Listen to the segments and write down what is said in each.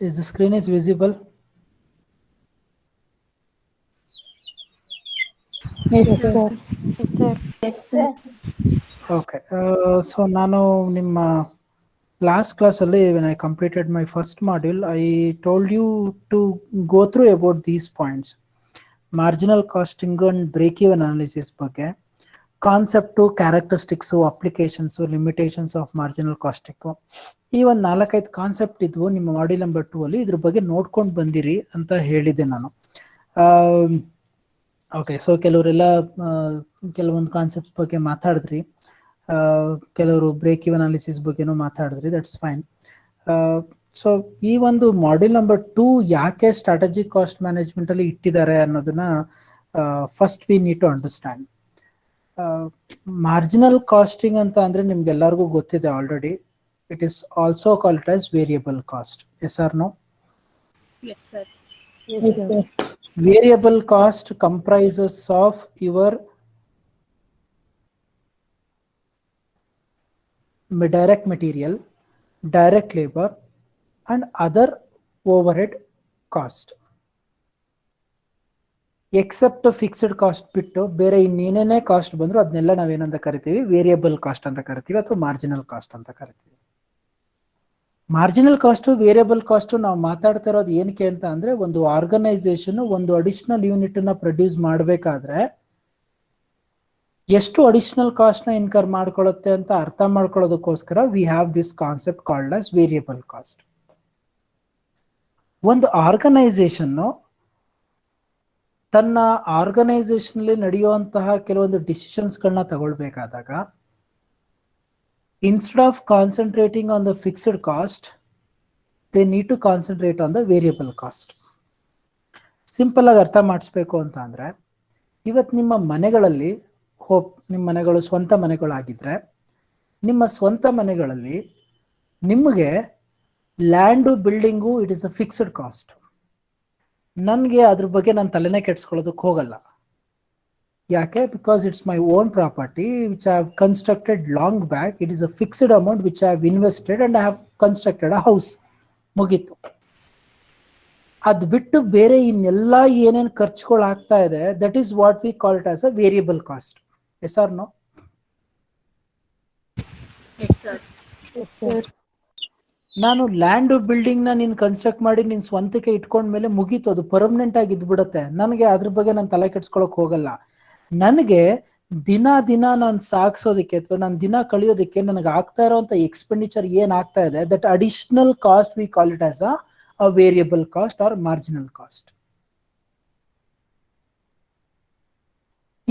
Is the screen is visible? Yes, Yes, sir. sir. Yes, sir. Yes, sir. Okay. So Nano Nimma last class only when I completed my first module, I told you to go through about these points. Marginal costing and break-even analysis ಬಗ್ಗೆ concept characteristics applications limitations of marginal ಕಾಸ್ಟಿಕ್ಕು ಈ ಒಂದು 4-5 concept ಇದ್ವು ನಿಮ್ಮ module number 2 ಅಲ್ಲಿ ಇದ್ರ ಬಗ್ಗೆ ನೋಡ್ಕೊಂಡು ಬಂದಿರಿ ಅಂತ ಹೇಳಿದ್ದೆ ನಾನು. ಓಕೆ, ಸೊ ಕೆಲವರೆಲ್ಲ ಕೆಲವೊಂದು ಕಾನ್ಸೆಪ್ಟ್ಸ್ ಬಗ್ಗೆ ಮಾತಾಡಿದ್ರಿ, ಕೆಲವರು ಬ್ರೇಕ್ ಇವ್ ಅನಾಲಿಸಿಸ್ ಬಗ್ಗೆನೂ ಮಾತಾಡಿದ್ರಿ, ದಟ್ಸ್ ಫೈನ್. ಸೊ ಈ ಒಂದು ಮಾಡ್ಯೂಲ್ ನಂಬರ್ 2 ಯಾಕೆ ಸ್ಟ್ರಾಟಜಿಕ್ ಕಾಸ್ಟ್ ಮ್ಯಾನೇಜ್ಮೆಂಟ್ ಅಲ್ಲಿ ಇಟ್ಟಿದ್ದಾರೆ ಅನ್ನೋದನ್ನ first we need to understand. Marginal costing ಅಂತ ಅಂದ್ರೆ ನಿಮ್ಗೆಲ್ಲರಿಗೂ ಗೊತ್ತಿದೆ already. It is also called as variable cost. Yes or no? Yes, sir. Yes, Yes, sir. sir. Variable cost comprises of your direct material, direct labor and other overhead cost. Except fixed cost ಬಿಟ್ಟು ಬೇರೆ ಇನ್ನೇನೇ cost ಬಂದ್ರು ಅದನ್ನೆಲ್ಲ ನಾವೇನಂತ ಕರಿತೀವಿ? Variable cost ಅಂತ ಕರಿತೀವಿ ಅಥವಾ marginal cost ಅಂತ ಕರಿತೀವಿ. ಮಾರ್ಜಿನಲ್ ಕಾಸ್ಟ್, ವೇರಿಯಬಲ್ ಕಾಸ್ಟ್ ನಾವು ಮಾತಾಡ್ತಾ ಇರೋದು ಏನಕ್ಕೆ ಅಂತ ಅಂದ್ರೆ, ಒಂದು ಆರ್ಗನೈಸೇಷನ್ ಒಂದು ಅಡಿಷನಲ್ ಯೂನಿಟ್ ನ ಪ್ರೊಡ್ಯೂಸ್ ಮಾಡಬೇಕಾದ್ರೆ ಎಷ್ಟು ಅಡಿಷನಲ್ ಕಾಸ್ಟ್ ನ ಇನ್ಕರ್ ಮಾಡ್ಕೊಳ್ಳುತ್ತೆ ಅಂತ ಅರ್ಥ ಮಾಡ್ಕೊಳ್ಳೋದಕ್ಕೋಸ್ಕರ we have this concept called as variable cost. ಒಂದು ಆರ್ಗನೈಸೇಷನ್ ತನ್ನ ಆರ್ಗನೈಸೇಷನ್ ಅಲ್ಲಿ ನಡೆಯುವಂತಹ ಕೆಲವೊಂದು ಡಿಸಿಷನ್ಸ್ ಗಳನ್ನ ತಗೊಳ್ಬೇಕಾದಾಗ instead of concentrating on the fixed cost, they need to concentrate on the variable cost. Simple ಆಗಿ ಅರ್ಥ ಮಾಡಿಸ್ಬೇಕು ಅಂತ ಅಂದ್ರೆ, ಇವತ್ತು ನಿಮ್ಮ ಮನೆಗಳಲ್ಲಿ ನಿಮ್ಮ ಮನೆಗಳು ಸ್ವಂತ ಮನೆಗಳಾಗಿದ್ರೆ, ನಿಮ್ಮ ಸ್ವಂತ ಮನೆಗಳಲ್ಲಿ ನಿಮಗೆ land building it is a fixed cost. ನನಗೆ ಅದ್ರ ಬಗ್ಗೆ ನಾನು ತಲೆನೇ ಕೆಡ್ಸ್ಕೊಳ್ಳೋದಕ್ಕೆ ಹೋಗಲ್ಲ. ಯಾಕೆ? Because it's my own property which I have constructed long back. It is a fixed amount which I have invested and I have constructed a house. ಮುಗೀತು. ಅದ್ ಬಿಟ್ಟು ಬೇರೆ ಇನ್ನೆಲ್ಲ ಏನೇನು ಖರ್ಚುಗಳು ಆಗ್ತಾ ಇದೆ, that is what we call it as a variable cost. Yes or no? Yes, sir. Yes, sir. ನಾನು ಲ್ಯಾಂಡ್ ಬಿಲ್ಡಿಂಗ್ ನ ನೀನ್ ಕನ್ಸ್ಟ್ರಕ್ಟ್ ಮಾಡಿ ನಿನ್ ಸ್ವಂತಕ್ಕೆ ಇಟ್ಕೊಂಡ್ಮೇಲೆ ಮುಗೀತು, ಅದು ಪರ್ಮನೆಂಟ್ ಆಗಿ ಇದ್ಬಿಡುತ್ತೆ. ನನಗೆ ಅದ್ರ ಬಗ್ಗೆ ನಾನು ತಲೆ ಕೆಡ್ಸ್ಕೊಳಕ್ ಹೋಗಲ್ಲ. ನನಗೆ ದಿನ ನಾನು ಸಾಗಿಸೋದಕ್ಕೆ ಅಥವಾ ನಾನು ದಿನ ಕಳಿಯೋದಕ್ಕೆ ನನಗೆ ಆಗ್ತಾ ಇರೋಂಥ ಎಕ್ಸ್ಪೆಂಡಿಚರ್ ಏನ್ ಆಗ್ತಾ ಇದೆ, that additional cost we call it as a variable cost or marginal cost.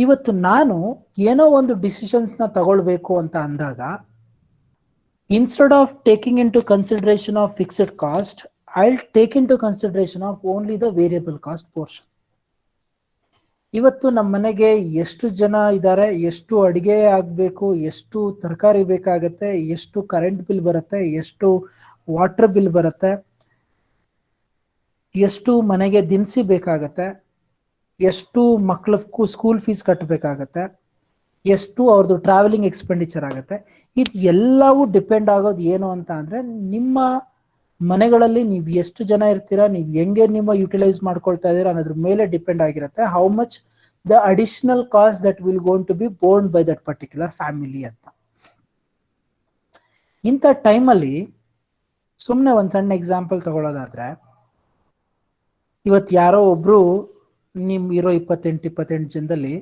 ಇವತ್ತು ನಾನು ಏನೋ ಒಂದು ಡಿಸಿಷನ್ಸ್ ನ ತಗೊಳ್ಬೇಕು ಅಂತ ಅಂದಾಗ, instead of taking into consideration of fixed cost, I'll take into consideration of only the variable cost portion. ಇವತ್ತು ನಮ್ಮ ಮನೆಗೆ ಎಷ್ಟು ಜನ ಇದ್ದಾರೆ, ಎಷ್ಟು ಅಡಿಗೆ ಆಗ್ಬೇಕು, ಎಷ್ಟು ತರಕಾರಿ ಬೇಕಾಗತ್ತೆ, ಎಷ್ಟು ಕರೆಂಟ್ ಬಿಲ್ ಬರುತ್ತೆ, ಎಷ್ಟು ವಾಟರ್ ಬಿಲ್ ಬರುತ್ತೆ, ಎಷ್ಟು ಮನೆಗೆ ದಿನಸಿ ಬೇಕಾಗತ್ತೆ, ಎಷ್ಟು ಮಕ್ಕಳ ಸ್ಕೂಲ್ ಫೀಸ್ ಕಟ್ಟಬೇಕಾಗತ್ತೆ, ಎಷ್ಟು ಅವ್ರದ್ದು ಟ್ರಾವೆಲಿಂಗ್ ಎಕ್ಸ್ಪೆಂಡಿಚರ್ ಆಗುತ್ತೆ. ಇದು ಎಲ್ಲವೂ ಡಿಪೆಂಡ್ ಆಗೋದು ಏನು ಅಂತ ಅಂದ್ರೆ, ನಿಮ್ಮ ಮನೆಗಳಲ್ಲಿ ನೀವು ಎಷ್ಟು ಜನ ಇರ್ತೀರಾ, ನೀವು ಹೆಂಗೆ ನಿಮ್ಮ ಯುಟಿಲೈಸ್ ಮಾಡ್ಕೊಳ್ತಾ ಇದೀರಾ ಅನ್ನೋದ್ರ ಮೇಲೆ ಡಿಪೆಂಡ್ ಆಗಿರುತ್ತೆ how much the additional cost that will going to be borne by that particular family ಅಂತ. ಇಂಥ ಟೈಮಲ್ಲಿ ಸುಮ್ಮನೆ ಒಂದು ಸಣ್ಣ ಎಕ್ಸಾಂಪಲ್ ತಗೊಳ್ಳೋದಾದ್ರೆ, ಇವತ್ತು ಯಾರೋ ಒಬ್ರು ನಿಮ್ ಇರೋ 28 ಜನದಲ್ಲಿ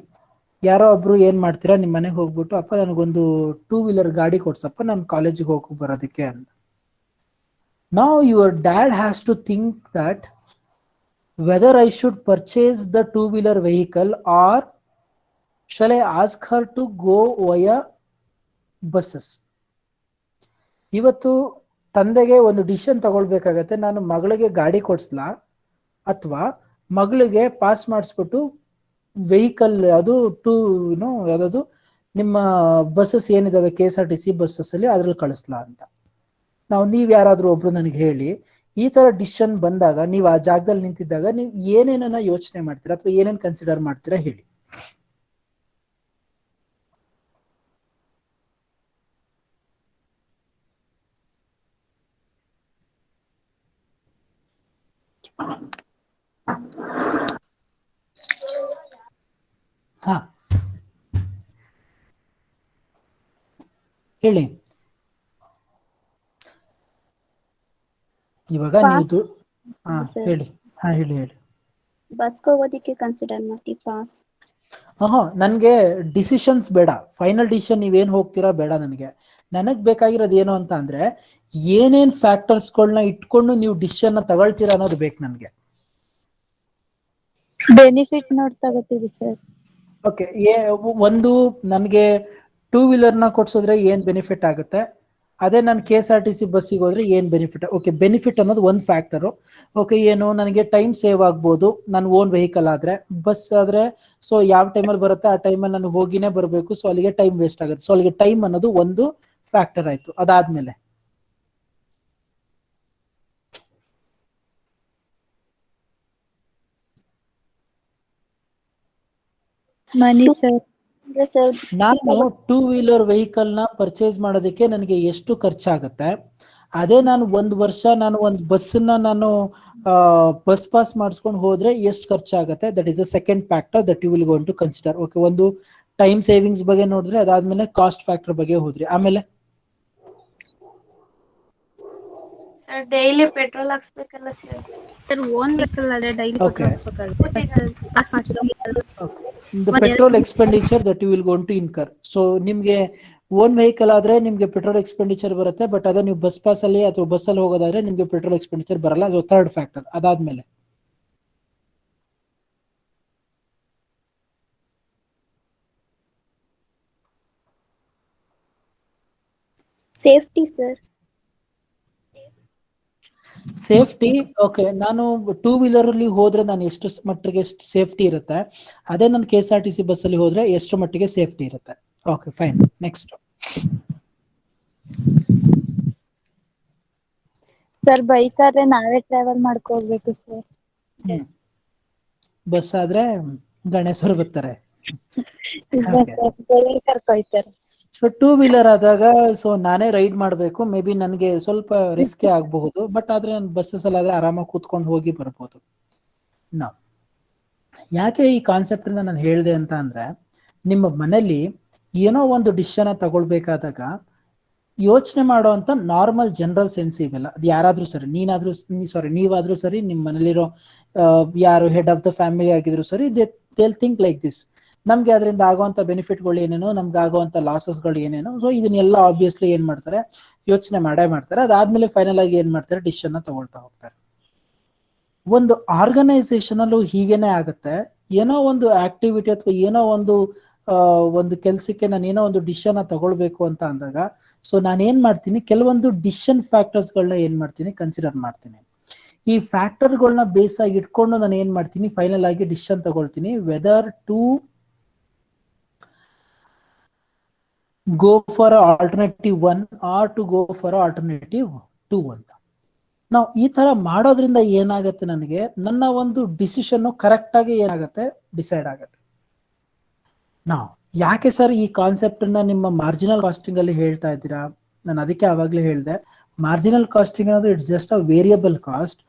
ಯಾರೋ ಒಬ್ರು ಏನ್ ಮಾಡ್ತೀರಾ, ನಿಮ್ ಮನೆಗೆ ಹೋಗ್ಬಿಟ್ಟು, ಅಪ್ಪ ನನಗೊಂದು 2 ವೀಲರ್ ಗಾಡಿ ಕೊಡ್ಸಪ್ಪ, ನಾನು ಕಾಲೇಜಿಗೆ ಹೋಗಿ ಬರೋದಕ್ಕೆ ಅಂತ. Now your dad has to think that whether I should purchase the 2-wheeler vehicle or shall I ask her to go via buses. ಇವತ್ತು ತಂದೆಗೆ ಒಂದು ಡಿಸಿಷನ್ ತಗೊಳ್ಬೇಕಾಗತ್ತೆ, ನಾನು ಮಗಳಿಗೆ ಗಾಡಿ ಕೊಡ್ಸ್ಲಾ ಅಥವಾ ಮಗಳಿಗೆ ಪಾಸ್ ಮಾಡಿಸ್ಬಿಟ್ಟು ವೆಹಿಕಲ್ ಅದು ಯಾವ್ದು ನಿಮ್ಮ ಬಸ್ಸಸ್ ಏನಿದಾವೆ KSRTC ಬಸ್ಸಸ್ ಅಲ್ಲಿ ಅದ್ರಲ್ಲಿ ಕಳಿಸ್ಲಾ ಅಂತ. ನೀವ್ ಯಾರಾದ್ರೂ ಒಬ್ರು ನನಗೆ ಹೇಳಿ, ಈ ತರ ಡಿಸಿಷನ್ ಬಂದಾಗ ನೀವು ಆ ಜಾಗದಲ್ಲಿ ನಿಂತಿದ್ದಾಗ ನೀವು ಏನೇನನ್ನ ಯೋಚನೆ ಮಾಡ್ತೀರಾ ಅಥವಾ ಏನೇನ್ ಕನ್ಸಿಡರ್ ಮಾಡ್ತೀರಾ ಹೇಳಿ. ಹಾ ಹೇಳಿ. ಇವಾಗ Pass. ನೀವು ಹಾ Sir. ಹೇಳಿ. ಹಾ ಹೇಳಿ. ಬಸ್ಗೆ ಹೋಗೋದಿಕ್ಕೆ ಕನ್ಸಿಡರ್ ಮಾಡ್ತೀವಿ ಪಾಸ್. ನನಗೆ ಡಿಸಿಷನ್ಸ್ ಬೇಡ, ಫೈನಲ್ ಡಿಸಿಷನ್ ನೀವೇನು ಹೋಗ್ತೀರಾ ಬೇಡ. ನನಗೆ ಬೇಕಾಗಿರೋದು ಏನು ಅಂತ ಅಂದ್ರೆ ಏನೇನ್ ಫ್ಯಾಕ್ಟರ್ಸ್ಗಳನ್ನ ಇಟ್ಕೊಂಡು ನೀವು ಡಿಸಿಷನ್ ತಗೊಳ್ತೀರಾ ಅನ್ನೋದು ಬೇಕು ನನಗೆ. ಬೆನಿಫಿಟ್ ನೋಡಿ ತಗೋತೀವಿ ಸರ್. ಓಕೆ, ಒಂದು ನನಗೆ 2 ವೀಲರ್ನ ಕೊಡ್ಸಿದ್ರೆ ಏನ್ ಬೆನಿಫಿಟ್ ಆಗುತ್ತೆ, ಅದೇ ನಾನು KSRTC ಬಸ್ಸಿಗೆ ಹೋದ್ರೆ ಏನ್ ಬೆನಿಫಿಟ್. ಓಕೆ, ಬೆನಿಫಿಟ್ ಅನ್ನೋದು ಒಂದು ಫ್ಯಾಕ್ಟರು. ಓಕೆ, ಏನು ನನಗೆ ಟೈಮ್ ಸೇವ್ ಆಗ್ಬೋದು ನನ್ನ ಓನ್ ವೆಹಿಕಲ್ ಆದ್ರೆ. ಬಸ್ ಆದ್ರೆ ಸೊ ಯಾವ ಟೈಮಲ್ಲಿ ಬರುತ್ತೆ ಆ ಟೈಮಲ್ಲಿ ನಾನು ಹೋಗಿನೇ ಬರಬೇಕು, ಸೊ ಅಲ್ಲಿಗೆ ಟೈಮ್ ವೇಸ್ಟ್ ಆಗುತ್ತೆ. ಸೊ ಅಲ್ಲಿಗೆ ಟೈಮ್ ಅನ್ನೋದು ಒಂದು ಫ್ಯಾಕ್ಟರ್ ಆಯ್ತು. ಅದಾದ್ಮೇಲೆ ಮನಿ ಸರ್. ನಾನು 2 ವೀಲರ್ ವೆಹಿಕಲ್ ನ ಪರ್ಚೇಸ್ ಮಾಡೋದಕ್ಕೆ ನನಗೆ ಎಷ್ಟು ಖರ್ಚಾಗುತ್ತೆ, ಅದೇ ನಾನು ಒಂದು ವರ್ಷ ನಾನು ಒಂದು ಬಸ್ಸನ್ನ ನಾನು ಬಸ್ ಪಾಸ್ ಮಾಡಿಸ್ಕೊಂಡು ಹೋದ್ರೆ ಎಷ್ಟು ಖರ್ಚಾಗುತ್ತೆ. That is a second factor that you will going to consider. Okay, ಒಂದು ಟೈಮ್ ಸೇವಿಂಗ್ಸ್ ಬಗ್ಗೆ ನೋಡಿದ್ರೆ, ಅದಾದ್ಮೇಲೆ ಕಾಸ್ಟ್ ಫ್ಯಾಕ್ಟರ್ ಬಗ್ಗೆ ಹೋದ್ರಿ, ಆಮೇಲೆ ಡೈಲಿ ಪೆಟ್ರೋಲ್ ಹಾಕ್ಸ್ಬೇಕಲ್ಲ ಸರ್. ಸರ್ ಓನ್ ವೆಹಿಕಲ್ ಆದ್ರೆ ಡೈಲಿ Okay. ಹಾಕ್ಸ್ಬೇಕಾಗುತ್ತೆ. the petrol expenditure that you will going to incur. So ನಿಮ್ಗೆ ಓನ್ ವೆಹಿಕಲ್ ಆದ್ರೆ ನಿಮ್ಗೆ ಪೆಟ್ರೋಲ್ ಎಕ್ಸ್ಪೆಂಡಿಚರ್ ಬರುತ್ತೆ, ಬಟ್ ಅದೇ ನೀವು ಬಸ್ ಪಾಸ್ ಅಲ್ಲಿ ಅಥವಾ ಬಸ್ ಅಲ್ಲಿ ಹೋಗೋದಾದ್ರೆ ನಿಮ್ಗೆ ಪೆಟ್ರೋಲ್ ಎಕ್ಸ್ಪೆಂಡಿಚರ್ ಬರಲ್ಲ. ಅದು ಥರ್ಡ್ ಫ್ಯಾಕ್ಟರ್. ಅದಾದ್ಮೇಲೆ ಸೇಫ್ಟಿ ಸರ್. ಸೇಫ್ಟಿ. ಓಕೆ, ನಾನು 2 ವೀಲರ್ ಅಲ್ಲಿ ಹೋದ್ರೆ ನಾನು ಎಷ್ಟು ಮಟ್ಟಿಗೆ ಸೇಫ್ಟಿ ಇರುತ್ತೆ, ಅದೇ ನಾನು KSRTC ಬಸ್ ಅಲ್ಲಿ ಹೋದ್ರೆ ಎಷ್ಟು ಮಟ್ಟಿಗೆ ಸೇಫ್ಟಿ ಇರುತ್ತೆ. Okay fine. Next sir bike ಆದ್ರೆ ನಾವೇ ಟ್ರಾವೆಲ್ ಮಾಡ್ಕೋಬೇಕು ಸರ್. ಬಸ್ ಆದ್ರೆ ಗಣೇಶರು ಬರ್ತಾರೆ. ಕರ್ಕೊಯ್ತಾರೆ. ಸೊ 2 ವೀಲರ್ ಆದಾಗ ಸೊ ನಾನೇ ರೈಡ್ ಮಾಡಬೇಕು. ಮೇ ಬಿ ನನಗೆ ಸ್ವಲ್ಪ ರಿಸ್ಕೇ ಆಗಬಹುದು, ಬಟ್ ಆದ್ರೆ ನಾನು ಬಸ್ಸಸ್ ಅಲ್ಲಿ ಆದ್ರೆ ಆರಾಮಾಗಿ ಕೂತ್ಕೊಂಡು ಹೋಗಿ ಬರ್ಬೋದು. ನಾ ಯಾಕೆ ಈ ಕಾನ್ಸೆಪ್ಟ್ ನಾನು ಹೇಳಿದೆ ಅಂತ ಅಂದ್ರೆ, ನಿಮ್ಮ ಮನೇಲಿ ಏನೋ ಒಂದು ಡಿಸಿಷನ್ ತಗೊಳ್ಬೇಕಾದಾಗ ಯೋಚನೆ ಮಾಡುವಂತ ನಾರ್ಮಲ್ ಜನರಲ್ ಸೆನ್ಸ್ ಇವೆಲ್ಲ. ಅದು ಯಾರಾದ್ರೂ ಸರಿ, ನೀವಾದ್ರೂ ಸರಿ, ನಿಮ್ಮ ಮನೇಲಿರೋ ಯಾರು ಹೆಡ್ ಆಫ್ ದ ಫ್ಯಾಮಿಲಿ ಆಗಿದ್ರು ಸರಿ, ದೇ ಥಿಂಕ್ ಲೈಕ್ ದಿಸ್. ನಮ್ಗೆ ಅದರಿಂದ ಆಗುವಂತ ಬೆನಿಫಿಟ್ಗಳು ಏನೇನೋ, ನಮ್ಗೆ ಆಗುವಂತ ಲಾಸಸ್ಗಳು ಏನೇನೋ, ಸೊ ಇದನ್ನೆಲ್ಲ ಆಬ್ವಿಯಸ್ಲಿ ಏನ್ ಮಾಡ್ತಾರೆ, ಯೋಚನೆ ಮಾಡ್ತಾರೆ. ಅದಾದ್ಮೇಲೆ ಫೈನಲ್ ಆಗಿ ಏನ್ ಮಾಡ್ತಾರೆ, ಡಿಸಿಷನ್ ತಗೊಳ್ತಾ ಹೋಗ್ತಾರೆ. ಒಂದು ಆರ್ಗನೈಸೇಷನ್ ಅಲ್ಲೂ ಹೀಗೇನೆ ಆಗುತ್ತೆ. ಏನೋ ಒಂದು ಆಕ್ಟಿವಿಟಿ ಅಥವಾ ಏನೋ ಒಂದು ಕೆಲ್ಸಕ್ಕೆ ನಾನು ಏನೋ ಒಂದು ಡಿಸಿಷನ್ ತಗೊಳ್ಬೇಕು ಅಂತ ಅಂದಾಗ, ಸೊ ನಾನು ಏನ್ ಮಾಡ್ತೀನಿ, ಕೆಲವೊಂದು ಡಿಸಿಷನ್ ಫ್ಯಾಕ್ಟರ್ಸ್ ಗಳನ್ನ ಏನ್ ಮಾಡ್ತೀನಿ, ಕನ್ಸಿಡರ್ ಮಾಡ್ತೀನಿ. ಈ ಫ್ಯಾಕ್ಟರ್ಗಳನ್ನ ಬೇಸ್ ಆಗಿ ಇಟ್ಕೊಂಡು ನಾನು ಏನ್ ಮಾಡ್ತೀನಿ, ಫೈನಲ್ ಆಗಿ ಡಿಸಿಷನ್ ತಗೊಳ್ತೀನಿ, whether to go for alternative 1 or to go for alternative 2 ಅಂತ. ನಾವು ಈ ತರ ಮಾಡೋದ್ರಿಂದ ಏನಾಗುತ್ತೆ, ನನಗೆ ನನ್ನ ಒಂದು ಡಿಸಿಷನ್ ಕರೆಕ್ಟ್ ಆಗಿ ಏನಾಗುತ್ತೆ, ಡಿಸೈಡ್ ಆಗುತ್ತೆ. ನಾವು ಯಾಕೆ ಸರ್ ಈ ಕಾನ್ಸೆಪ್ಟ್ ಅನ್ನ ನಿಮ್ಮ ಮಾರ್ಜಿನಲ್ ಕಾಸ್ಟಿಂಗ್ ಅಲ್ಲಿ ಹೇಳ್ತಾ ಇದ್ದೀರಾ? ನಾನು ಅದಕ್ಕೆ ಆವಾಗಲೇ ಹೇಳಿದೆ, ಮಾರ್ಜಿನಲ್ ಕಾಸ್ಟಿಂಗ್ ಅನ್ನೋದು it's just a variable cost,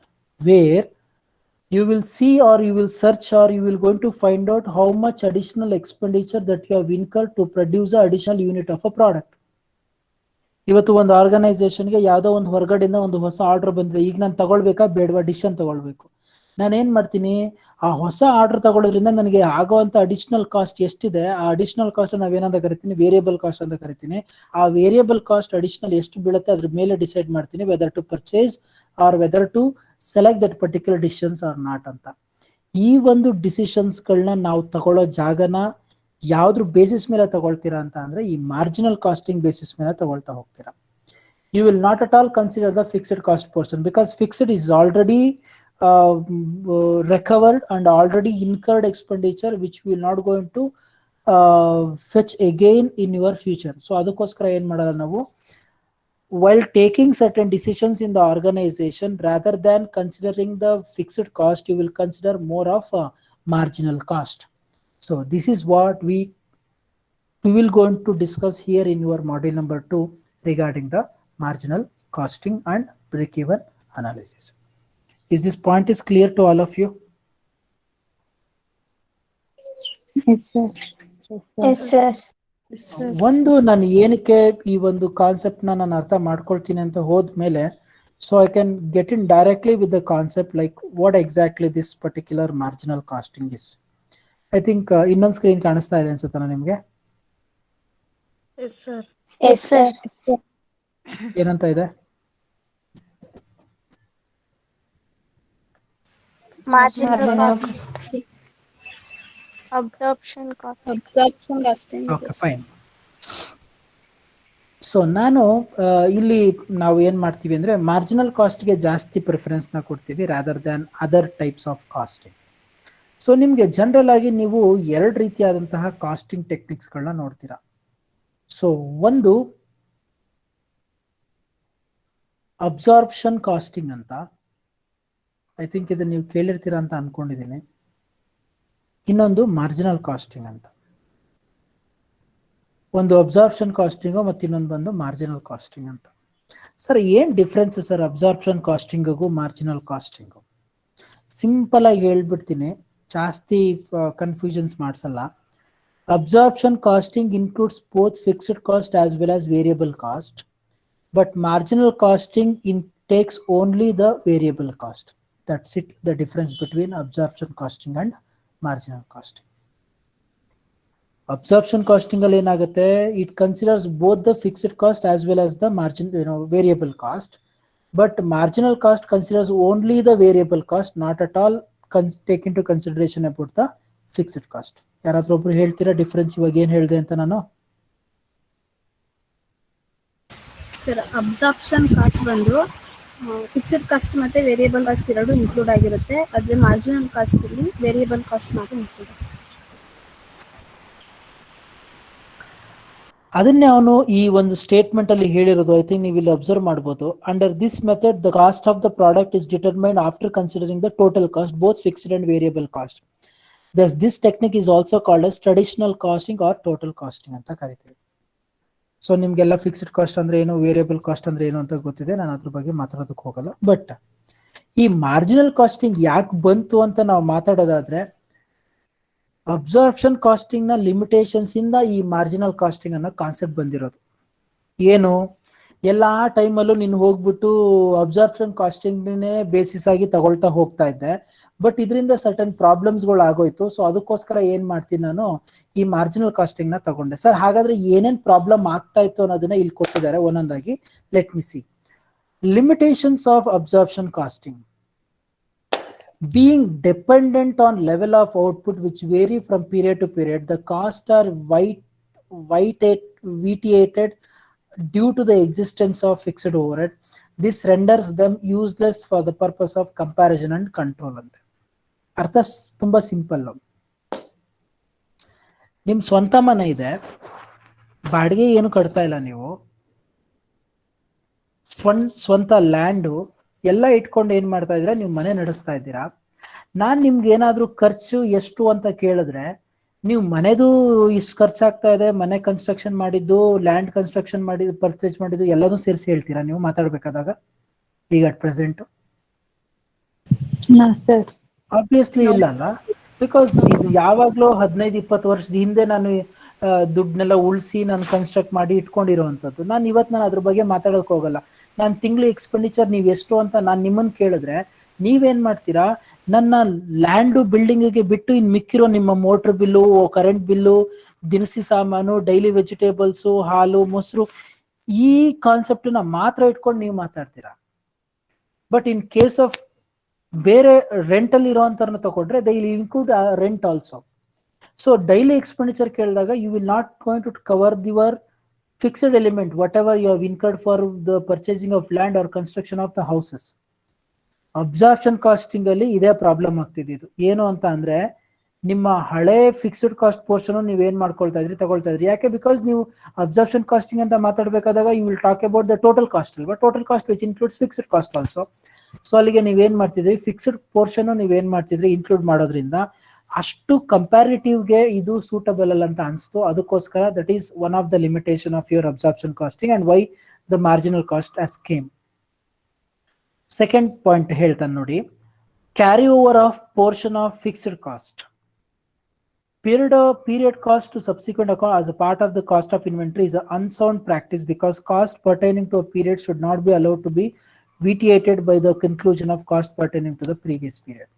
where you will see or you will search or you will going to find out how much additional expenditure that you have incurred to produce a additional unit of a product. ಇವತ್ತು ಒಂದು ಆರ್ಗನೈಸೇಷನ್ಗೆ ಯಾವುದೋ ಒಂದು ಹೊರಗಡೆಯಿಂದ ಒಂದು ಹೊಸ order ಬಂದಿದೆ, ಈಗ ನಾನು ತಗೊಳ್ಬೇಕಾ ಬೇಡವಾ, ಡಿಸಿಷನ್ ತಗೊಳ್ಬೇಕು. ನಾನೇನ್ ಮಾಡ್ತೀನಿ, ಆ ಹೊಸ ಆರ್ಡರ್ ತಗೊಳ್ಳೋದ್ರಿಂದ ನನಗೆ ಆಗುವಂತ ಅಡಿಷನಲ್ ಕಾಸ್ಟ್ ಎಷ್ಟಿದೆ, ಆ ಅಡಿಷನಲ್ ಕಾಸ್ಟ್ ನಾವೇನಂತ ಕರಿತೀನಿ, ವೇರಿಯಬಲ್ ಕಾಸ್ಟ್ ಅಂತ ಕರಿತೀನಿ. ಆ ವೇರಿಯಬಲ್ ಕಾಸ್ಟ್ ಅಡಿಷನಲ್ ಎಷ್ಟು ಬೀಳುತ್ತೆ ಅದ್ರ ಮೇಲೆ ಡಿಸೈಡ್ ಮಾಡ್ತೀನಿ whether to purchase or whether to select that particular decisions or not ಅಂತ. ಈ ಒಂದು ಡಿಸಿಷನ್ಸ್ ಗಳನ್ನ ನಾವು ತಗೊಳ್ಳೋ ಜಾಗನ ಯಾವ್ದ್ರ ಬೇಸಿಸ್ ಮೇಲೆ ತಗೊಳ್ತೀರಾ ಅಂತ ಅಂದ್ರೆ, ಈ ಮಾರ್ಜಿನಲ್ ಕಾಸ್ಟಿಂಗ್ ಬೇಸಿಸ್ ಮೇಲೆ ತಗೊಳ್ತಾ ಹೋಗ್ತೀರಾ. You will not at all consider the fixed cost portion, because fixed is already recovered and already incurred expenditure which will not going to fetch again in your future. So ಅದಕ್ಕೋಸ್ಕರ ಏನ್ ಮಾಡಲ್ಲ ನಾವು, while taking certain decisions in the organization, rather than considering the fixed cost, you will consider more of a marginal cost. So this is what we will going to discuss here in your module number 2 regarding the marginal costing and break-even analysis. Is this point is clear to all of you? Yes, sir. ಒಂದು ನಾನು ಏನಕ್ಕೆ ಈ ಒಂದು concept ನಾನು ಅರ್ಥ ಮಾಡ್ಕೊಳ್ತೀನಿ ಅಂತ ಹೋದ್ಮೇಲೆ so I can get in directly with the concept like what exactly this particular marginal costing is. I think ಇನ್ನೊಂದು ಸ್ಕ್ರೀನ್ ಕಾಣಿಸ್ತಾ ಇದೆ ಅನ್ಸುತ್ತಲ್ಲ ನಿಮ್ಗೆ? Yes, sir. ಏನಂತ ಇದೆ? Marginal cost. Absorption costing. Okay fine. So ನಾನು ಇಲ್ಲಿ ನಾವು ಏನ್ ಮಾಡ್ತೀವಿ ಅಂದ್ರೆ ಮಾರ್ಜಿನಲ್ ಕಾಸ್ಟ್ಗೆ ಜಾಸ್ತಿ ಪ್ರಿಫರೆನ್ಸ್ ನ ಕೊಡ್ತೀವಿ rather than other types of costing. So ನಿಮ್ಗೆ ಜನರಲ್ ಆಗಿ ನೀವು ಎರಡು ರೀತಿಯಾದಂತಹ ಕಾಸ್ಟಿಂಗ್ ಟೆಕ್ನಿಕ್ಸ್ಗಳನ್ನ ನೋಡ್ತೀರಾ. ಸೊ ಒಂದು ಅಬ್ಸಾರ್ಪ್ಷನ್ ಕಾಸ್ಟಿಂಗ್ ಅಂತ, ಐ ಥಿಂಕ್ ಇದನ್ನ ನೀವು ಕೇಳಿರ್ತೀರಾ ಅಂತ ಅನ್ಕೊಂಡಿದ್ದೀನಿ. ಇನ್ನೊಂದು ಮಾರ್ಜಿನಲ್ ಕಾಸ್ಟಿಂಗ್ ಅಂತ. ಒಂದು ಅಬ್ಸಾರ್ಪ್ಷನ್ ಕಾಸ್ಟಿಂಗು ಮತ್ತು ಇನ್ನೊಂದು ಬಂದು ಮಾರ್ಜಿನಲ್ ಕಾಸ್ಟಿಂಗ್ ಅಂತ. ಸರ್ ಏನ್ ಡಿಫ್ರೆನ್ಸ್ ಸರ್ ಅಬ್ಸಾರ್ಪ್ಷನ್ ಕಾಸ್ಟಿಂಗಿಗೂ ಮಾರ್ಜಿನಲ್ ಕಾಸ್ಟಿಂಗು? ಸಿಂಪಲ್ ಆಗಿ ಹೇಳ್ಬಿಡ್ತೀನಿ, ಜಾಸ್ತಿ ಕನ್ಫ್ಯೂಷನ್ಸ್ ಮಾಡಿಸಲ್ಲ. Absorption costing includes both fixed cost as well as variable cost, but marginal costing takes only the variable cost. That's it, the difference between absorption costing and marginal costing. Absorption costing alli enagutte, it considers both the fixed cost as well as the margin, variable cost, but marginal cost considers only the variable cost, not at all take into consideration about the fixed cost. ಯಾರಾದ್ರೂ ಒಬ್ರು ಹೇಳ್ತೀರಾ difference ಇವಾಗ ಏನ್ ಹೇಳಿದೆ ಅಂತ ನಾನು? Sir absorption cost ಬಂದು fixed cost ಮತ್ತೆ ವೇರಿಯಬಲ್ ಕಾಸ್ಟ್ ಎರಡು ಇನ್ಕ್ಲೂಡ್ ಆಗಿರುತ್ತೆ. ಅದೇ ಮಾರ್ಜಿನಲ್ ಕಾಸ್ಟ್ ಅಲ್ಲಿ ವೇರಿಯಬಲ್ ಕಾಸ್ಟ್ ಮಾತ್ರ ಇನ್ಕ್ಲೂಡ್. ಅದನ್ನೇ ಅವನು ಈ ಒಂದು ಸ್ಟೇಟ್ಮೆಂಟ್ ಅಲ್ಲಿ ಹೇಳಿರೋದು. ಐ ಥಿಂಕ್ ನೀವು ಇಲ್ಲಿ ಅಬ್ಸರ್ವ್ ಮಾಡಬಹುದು. Under this method the cost of the product is determined after considering the total cost, both fixed and variable cost. Thus this technique is also called as traditional costing or total costing ಅಂತ ಕರಿತೀವಿ. So ನಿಮ್ಗೆಲ್ಲ fixed cost ಅಂದ್ರೆ ಏನು, variable cost ಅಂದ್ರೆ ಏನು ಅಂತ ಗೊತ್ತಿದೆ, ನಾನು ಅದ್ರ ಬಗ್ಗೆ ಮಾತಾಡೋದಕ್ಕೆ ಹೋಗಲ್ಲ. ಬಟ್ ಈ ಮಾರ್ಜಿನಲ್ ಕಾಸ್ಟಿಂಗ್ ಯಾಕೆ ಬಂತು ಅಂತ ನಾವು ಮಾತಾಡೋದಾದ್ರೆ, ಅಬ್ಸಾರ್ಪ್ಷನ್ ಕಾಸ್ಟಿಂಗ್ ನ ಲಿಮಿಟೇಷನ್ಸ್ ಇಂದ ಈ ಮಾರ್ಜಿನಲ್ ಕಾಸ್ಟಿಂಗ್ ಅನ್ನೋ ಕಾನ್ಸೆಪ್ಟ್ ಬಂದಿರೋದು. ಏನು, ಎಲ್ಲಾ ಟೈಮಲ್ಲೂ ನೀನು ಹೋಗ್ಬಿಟ್ಟು ಅಬ್ಸಾರ್ಪ್ಷನ್ ಕಾಸ್ಟಿಂಗ್ ಬೇಸಿಸ್ ಆಗಿ ತಗೊಳ್ತಾ ಹೋಗ್ತಾ ಇದ್ದೆ, ಬಟ್ ಇದರಿಂದ ಸರ್ಟನ್ ಪ್ರಾಬ್ಲಮ್ಸ್ಗಳು ಆಗೋಯ್ತು. ಸೊ ಅದಕ್ಕೋಸ್ಕರ ಏನ್ ಮಾಡ್ತೀನಿ ನಾನು, ಈ ಮಾರ್ಜಿನಲ್ ಕಾಸ್ಟಿಂಗ್ ನ ತಗೊಂಡೆ. ಸರ್ ಹಾಗಾದ್ರೆ ಏನೇನ್ ಪ್ರಾಬ್ಲಮ್ ಆಗ್ತಾ ಇತ್ತು ಅನ್ನೋದನ್ನ ಇಲ್ಲಿ ಕೊಟ್ಟಿದ್ದಾರೆ ಒಂದೊಂದಾಗಿ. Let me see. Limitations of absorption costing: being dependent on level of output which vary from period to period, the costs are vitiated due to the existence of fixed overhead. This renders them useless for the purpose of comparison and control ಅಂತ. ಅರ್ಥ ತುಂಬಾ simple. ನಿಮ್ ಸ್ವಂತ ಮನೆ ಇದೆ, ಬಾಡಿಗೆ ಏನು ಕಟ್ತಾ ಇಲ್ಲ, ನೀವು ಸ್ವಂತ ಲ್ಯಾಂಡು ಎಲ್ಲ ಇಟ್ಕೊಂಡು ಏನ್ ಮಾಡ್ತಾ ಇದ್ದೀರಾ, ನೀವು ಮನೆ ನಡೆಸ್ತಾ ಇದ್ದೀರಾ. ನಾನ್ ನಿಮ್ಗೆ ಏನಾದ್ರೂ ಖರ್ಚು ಎಷ್ಟು ಅಂತ ಕೇಳಿದ್ರೆ, ನೀವು ಮನೆದು ಇಷ್ಟು ಖರ್ಚಾಗ್ತಾ ಇದೆ, ಮನೆ ಕನ್ಸ್ಟ್ರಕ್ಷನ್ ಮಾಡಿದ್ದು, ಲ್ಯಾಂಡ್ ಕನ್ಸ್ಟ್ರಕ್ಷನ್ ಮಾಡಿದ್ದು, ಪರ್ಚೇಸ್ ಮಾಡಿದ್ದು ಎಲ್ಲಾನು ಸೇರಿಸಿ ಹೇಳ್ತೀರಾ ನೀವು ಮಾತಾಡ್ಬೇಕಾದಾಗ ಈಗ ಅಟ್ ಪ್ರೆಸೆಂಟ್? ಆಬ್ವಿಯಸ್ಲಿ ಇಲ್ಲ ಅಲ್ಲ. ಬಿಕಾಸ್ ಇದು ಯಾವಾಗ್ಲೂ 15-20 ವರ್ಷದ ಹಿಂದೆ ನಾನು ದುಡ್ಡನ್ನೆಲ್ಲ ಉಳಿಸಿ ನಾನು ಕನ್ಸ್ಟ್ರಕ್ಟ್ ಮಾಡಿ ಇಟ್ಕೊಂಡಿರೋವಂಥದ್ದು. ನಾನು ಇವತ್ತು ನಾನು ಅದ್ರ ಬಗ್ಗೆ ಮಾತಾಡೋಕೆ ಹೋಗಲ್ಲ. ನಾನು ತಿಂಗಳು ಎಕ್ಸ್ಪೆಂಡಿಚರ್ ನೀವು ಎಷ್ಟು ಅಂತ ನಾನು ನಿಮ್ಮನ್ನು ಕೇಳಿದ್ರೆ ನೀವೇನ್ ಮಾಡ್ತೀರಾ, ನನ್ನ ಲ್ಯಾಂಡು ಬಿಲ್ಡಿಂಗಿಗೆ ಬಿಟ್ಟು ಇನ್ ಮಿಕ್ಕಿರೋ ನಿಮ್ಮ ಮೋಟರ್ ಬಿಲ್ಲು, ಕರೆಂಟ್ ಬಿಲ್ಲು, ದಿನಸಿ ಸಾಮಾನು, ಡೈಲಿ ವೆಜಿಟೇಬಲ್ಸು, ಹಾಲು, ಮೊಸರು, ಈ ಕಾನ್ಸೆಪ್ಟ್ ನ ಮಾತ್ರ ಇಟ್ಕೊಂಡು ನೀವು ಮಾತಾಡ್ತೀರಾ. ಬಟ್ ಇನ್ ಕೇಸ್ ಆಫ್ ಬೇರೆ ರೆಂಟಲ್ ಇರೋಂಥವ್ರನ್ನ ತಗೊಂಡ್ರೆ they will include rent also. So daily expenditure ಕೇಳಿದಾಗ you will not going to cover your fixed element whatever you have incurred for the purchasing of land or construction of the houses. Absorption costing ಅಲ್ಲಿ ಇದೇ problem ಆಗ್ತಿದ್ದು. ಏನು ಅಂತ ಅಂದ್ರೆ, ನಿಮ್ಮ ಹಳೆ fixed cost portion ನೀವೇನ್ ಮಾಡ್ಕೊಳ್ತಾ ಇದ್ರಿ, ತಗೊಳ್ತಾ ಇದ್ರಿ. ಯಾಕೆ? ಬಿಕಾಸ್ ನೀವು ಅಬ್ಸಾರ್ಪ್ಷನ್ ಕಾಸ್ಟಿಂಗ್ ಅಂತ ಮಾತಾಡ್ಬೇಕಾದಾಗ you will talk about the total cost ಅಲ್ವಾ, total cost which includes fixed cost also. So ಅಲ್ಲಿಗೆ ನೀವೇನ್ ಮಾಡ್ತಿದ್ರಿ, ಫಿಕ್ಸ್ಡ್ ಪೋರ್ಷನ್ ನೀವೇನ್ ಮಾಡ್ತಿದ್ರಿ ಇನ್ಕ್ಲೂಡ್ ಮಾಡೋದ್ರಿಂದ ಅಷ್ಟು ಕಂಪ್ಯಾರಿಟಿವ್ಗೆ ಇದು ಸೂಟಬಲ್ ಅಲ್ಲ ಅಂತ ಅನ್ಸ್ತು. ಅದಕ್ಕೋಸ್ಕರ that is one of the limitation of your absorption costing and why the marginal cost has came. Second point ಹೇಳ್ತಾನೆ ನೋಡಿ, Carry over of portion of fixed cost. Period cost to subsequent account as a part of the cost of inventory is an unsound practice because cost pertaining to a period should not be allowed to be vitiated by the conclusion of cost pertaining to the previous period.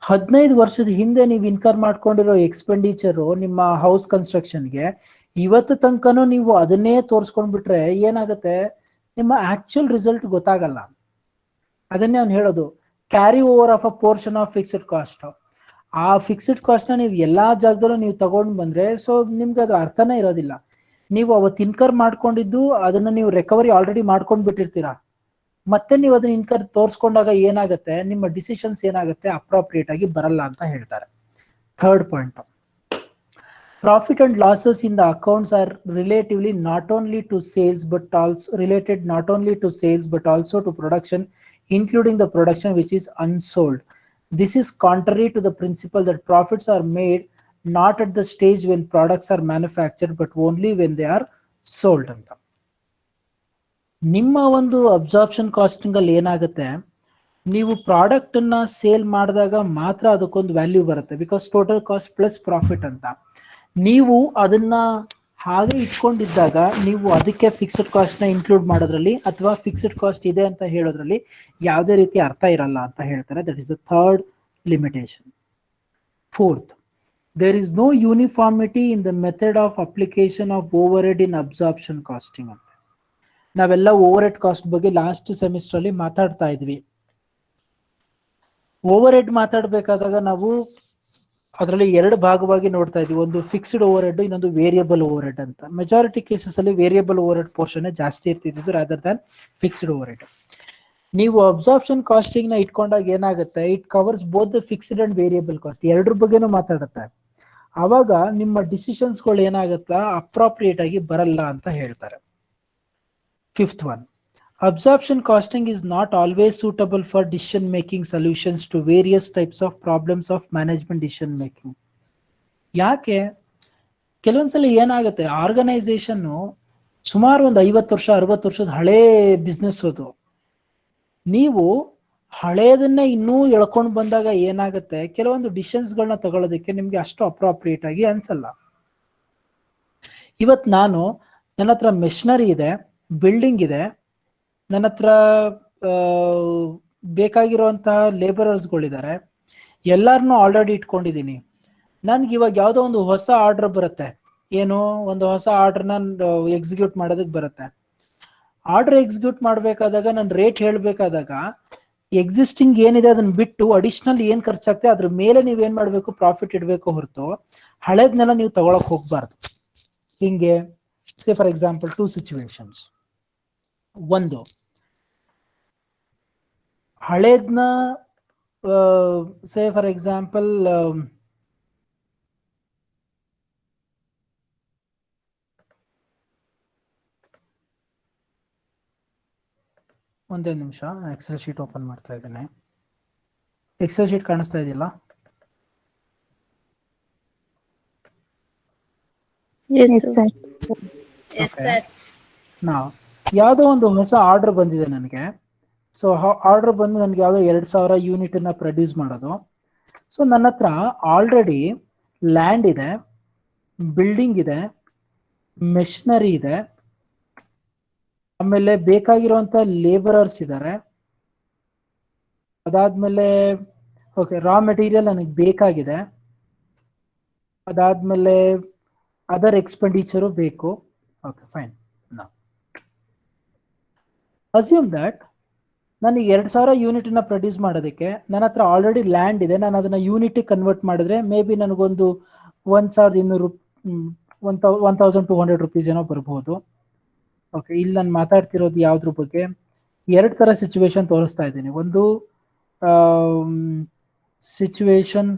15 ವರ್ಷದ ಹಿಂದೆ ನೀವು incur ಮಾಡ್ಕೊಂಡಿರೋ expenditure ನಿಮ್ಮ house ಕನ್ಸ್ಟ್ರಕ್ಷನ್ಗೆ ಇವತ್ತು ತನಕನೂ ನೀವು ಅದನ್ನೇ ತೋರಿಸ್ಕೊಂಡ್ಬಿಟ್ರೆ ಏನಾಗುತ್ತೆ, ನಿಮ್ಮ ಆಕ್ಚುಯಲ್ ರಿಸಲ್ಟ್ ಗೊತ್ತಾಗಲ್ಲ. ಅದನ್ನೇ ಅವ್ನು ಹೇಳೋದು carry over of a portion of fixed cost. ಆ ಫಿಕ್ಸ್ಡ್ ಕಾಸ್ಟ್ ನ ನೀವು ಎಲ್ಲಾ ಜಾಗದಲ್ಲೂ ನೀವು ತಗೊಂಡ್ ಬಂದ್ರೆ ಸೊ ನಿಮ್ಗೆ ಅದ್ರ ಅರ್ಥನೇ ಇರೋದಿಲ್ಲ. ನೀವು ಅವತ್ತು ಇನ್ಕರ್ ಮಾಡ್ಕೊಂಡಿದ್ದು ಅದನ್ನ ನೀವು ರಿಕವರಿ ಆಲ್ರೆಡಿ ಮಾಡ್ಕೊಂಡ್ ಬಿಟ್ಟಿರ್ತೀರಾ. ಮತ್ತೆ ನೀವು ಅದನ್ನ ಇನ್ಕರ್ ತೋರಿಸ್ಕೊಂಡಾಗ ಏನಾಗುತ್ತೆ, ನಿಮ್ಮ ಡಿಸಿಷನ್ಸ್ ಏನಾಗುತ್ತೆ, ಅಪ್ರಾಪ್ರಿಯೇಟ್ ಆಗಿ ಬರಲ್ಲ ಅಂತ ಹೇಳ್ತಾರೆ. Third point, profit and losses in the accounts are relatively not only to sales but also related not only to sales but also to production including the production which is unsold. This is contrary to the principle that profits are made not at the stage when products are manufactured but only when they are sold ಅಂತ. ನಿಮ್ಮ ಒಂದು absorption costing ಅಲ್ಲಿ ಏನಾಗುತ್ತೆ, ನೀವು product ಅನ್ನ sale ಮಾಡಿದಾಗ ಮಾತ್ರ ಅದಕ್ಕೊಂದು ವ್ಯಾಲ್ಯೂ ಬರುತ್ತೆ, because total cost plus profit ಅಂತ. ನೀವು ಅದನ್ನ ಹಾಗೆ ಇಟ್ಕೊಂಡಿದ್ದಾಗ ನೀವು ಅದಕ್ಕೆ ಫಿಕ್ಸ್ಡ್ ಕಾಸ್ಟ್ ನ ಇನ್ಕ್ಲೂಡ್ ಮಾಡೋದ್ರಲ್ಲಿ ಅಥವಾ ಫಿಕ್ಸ್ಡ್ ಕಾಸ್ಟ್ ಇದೆ ಅಂತ ಹೇಳೋದ್ರಲ್ಲಿ ಯಾವುದೇ ರೀತಿ ಅರ್ಥ ಇರಲ್ಲ ಅಂತ ಹೇಳ್ತಾರೆ. That is the third limitation. Fourth, there is no uniformity in the method of application of overhead in absorption costing ಅಂತ. ನಾವೆಲ್ಲ ಓವರ್ ಹೆಡ್ ಕಾಸ್ಟ್ ಬಗ್ಗೆ ಲಾಸ್ಟ್ ಸೆಮಿಸ್ಟರ್ ಅಲ್ಲಿ ಮಾತಾಡ್ತಾ ಇದ್ವಿ. ಓವರ್ ಹೆಡ್ ಮಾತಾಡ್ಬೇಕಾದಾಗ ನಾವು ಅದರಲ್ಲಿ ಎರಡು ಭಾಗವಾಗಿ ನೋಡ್ತಾ ಇದ್ವಿ. ಒಂದು ಫಿಕ್ಸ್ಡ್ ಓವರ್ ಹೆಡ್, ಇನ್ನೊಂದು ವೇರಿಯಬಲ್ ಓವರ್ ಹೆಡ್ ಅಂತ. ಮೆಜಾರಿಟಿ ಕೇಸಸ್ ಅಲ್ಲಿ ವೇರಿಯಬಲ್ ಓವರ್ ಹೆಡ್ ಪೋರ್ಷನ್ ಜಾಸ್ತಿ ಇರ್ತಿದ್ದು rather than fixed overhead. ನೀವು ಅಬ್ಸಾರ್ಪ್ಷನ್ ಕಾಸ್ಟಿಂಗ್ ನ ಇಟ್ಕೊಂಡಾಗ ಏನಾಗುತ್ತೆ, it covers both the fixed and variable cost, ಎರಡ್ರ ಬಗ್ಗೆನೂ ಮಾತಾಡುತ್ತೆ. ಅವಾಗ ನಿಮ್ಮ ಡಿಸಿಷನ್ಸ್ ಗಳು ಏನಾಗುತ್ತಾ ಅಪ್ರಾಪ್ರಿಯೇಟ್ ಆಗಿ ಬರಲ್ಲ ಅಂತ ಹೇಳ್ತಾರೆ. Fifth one, absorption costing is not always suitable for decision making solutions to various types of problems of management decision making. ಯಾಕೆ ಕೆಲವೊಂದ್ಸಲ ಏನಾಗುತ್ತೆ, ಆರ್ಗನೈಸೇಷನ್ ಸುಮಾರು ಒಂದು 50 ವರ್ಷ 60 ವರ್ಷದ ಹಳೇ ಬಿಸ್ನೆಸ್ ಅದು. ನೀವು ಹಳೇದನ್ನ ಇನ್ನೂ ಎಳ್ಕೊಂಡು ಬಂದಾಗ ಏನಾಗುತ್ತೆ, ಕೆಲವೊಂದು ಡಿಸಿಷನ್ಸ್ಗಳನ್ನ ತಗೊಳ್ಳೋದಕ್ಕೆ ನಿಮ್ಗೆ ಅಷ್ಟು ಅಪ್ರಾಪ್ರಿಯೇಟ್ ಆಗಿ ಅನ್ಸಲ್ಲ. ಇವತ್ತು ನನ್ನ ಹತ್ರ ಮೆಷಿನರಿ ಇದೆ, ಬಿಲ್ಡಿಂಗ್ ಇದೆ, ನನ್ನ ಹತ್ರ ಬೇಕಾಗಿರುವಂತಹ ಲೇಬರರ್ಸ್ಗಳಿದ್ದಾರೆ, ಎಲ್ಲಾರನ್ನೂ ಆಲ್ರೆಡಿ ಇಟ್ಕೊಂಡಿದ್ದೀನಿ. ನನ್ಗೆ ಇವಾಗ ಯಾವುದೋ ಒಂದು ಹೊಸ ಆರ್ಡರ್ ಬರುತ್ತೆ, ಏನು ಒಂದು ಹೊಸ ಆರ್ಡರ್ನ ಎಕ್ಸಿಕ್ಯೂಟ್ ಮಾಡೋದಕ್ಕೆ ಬರುತ್ತೆ. ಆರ್ಡರ್ ಎಕ್ಸಿಕ್ಯೂಟ್ ಮಾಡಬೇಕಾದಾಗ ನಾನು ರೇಟ್ ಹೇಳಬೇಕಾದಾಗ ಎಕ್ಸಿಸ್ಟಿಂಗ್ ಏನಿದೆ ಅದನ್ನ ಬಿಟ್ಟು ಅಡಿಷನಲ್ ಏನ್ ಖರ್ಚಾಗ್ತದೆ ಅದ್ರ ಮೇಲೆ ನೀವೇನ್ ಮಾಡ್ಬೇಕು, ಪ್ರಾಫಿಟ್ ಇಡಬೇಕು ಹೊರತು ಹಳೇದ್ನೆಲ್ಲ ನೀವು ತಗೊಳಕ್ ಹೋಗ್ಬಾರ್ದು. ಹಿಂಗೆ ಸೇ ಫಾರ್ ಎಕ್ಸಾಂಪಲ್ 2 ಸಿಚುವೇಶನ್ಸ್. ಒಂದು, ಹಳೇದ್ನ ಸೇ ಫಾರ್ ಎಕ್ಸಾಂಪಲ್ ಒಂದೇ ನಿಮಿಷ, ಎಕ್ಸೆಲ್ ಶೀಟ್ ಓಪನ್ ಮಾಡ್ತಾ ಇದ್ದೇನೆ. ಎಕ್ಸೆಲ್ ಶೀಟ್ ಕಾಣಿಸ್ತಾ ಇದೆಯಲ್ಲ? ಯಾವುದೋ ಒಂದು ಹೊಸ ಆರ್ಡರ್ ಬಂದಿದೆ ನನಗೆ. ಸೊ ಆರ್ಡರ್ ಬಂದು ನನಗೆ ಯಾವುದೋ 2000 ಯೂನಿಟ್ ಅನ್ನ ಪ್ರೊಡ್ಯೂಸ್ ಮಾಡೋದು. ಸೊ ನನ್ನ ಹತ್ರ ಆಲ್ರೆಡಿ ಲ್ಯಾಂಡ್ ಇದೆ, ಬಿಲ್ಡಿಂಗ್ ಇದೆ, ಮೆಷಿನರಿ ಇದೆ, ಆಮೇಲೆ ಬೇಕಾಗಿರುವಂತ ಲೇಬರರ್ಸ್ ಇದ್ದಾರೆ, ಅದಾದ್ಮೇಲೆ ಓಕೆ ರಾ ಮೆಟೀರಿಯಲ್ ನನಗೆ ಬೇಕಾಗಿದೆ, ಅದಾದ್ಮೇಲೆ ಅದರ್ ಎಕ್ಸ್ಪೆಂಡಿಚರು ಬೇಕು. Okay fine. ಅಸ್ಯೂಮ್ ದಟ್ ನನಗೆ 2000 ಯೂನಿಟ್ ನ ಪ್ರೊಡ್ಯೂಸ್ ಮಾಡೋದಕ್ಕೆ ನನ್ನ ಹತ್ರ ಆಲ್ರೆಡಿ ಲ್ಯಾಂಡ್ ಇದೆ. ನಾನು ಅದನ್ನ ಯೂನಿಟ್ ಕನ್ವರ್ಟ್ ಮಾಡಿದ್ರೆ ಮೇ ಬಿ ನನಗೊಂದು 1200 1200 ರುಪೀಸ್ ಏನೋ ಬರ್ಬೋದು. ಓಕೆ, ಇಲ್ಲಿ ನಾನು ಮಾತಾಡ್ತಿರೋದು ಯಾವ್ದ್ರ ಬಗ್ಗೆ, 2 ತರ ಸಿಚುವೇಶನ್ ತೋರಿಸ್ತಾ ಇದ್ದೀನಿ. ಒಂದು ಸಿಚುವೇಶನ್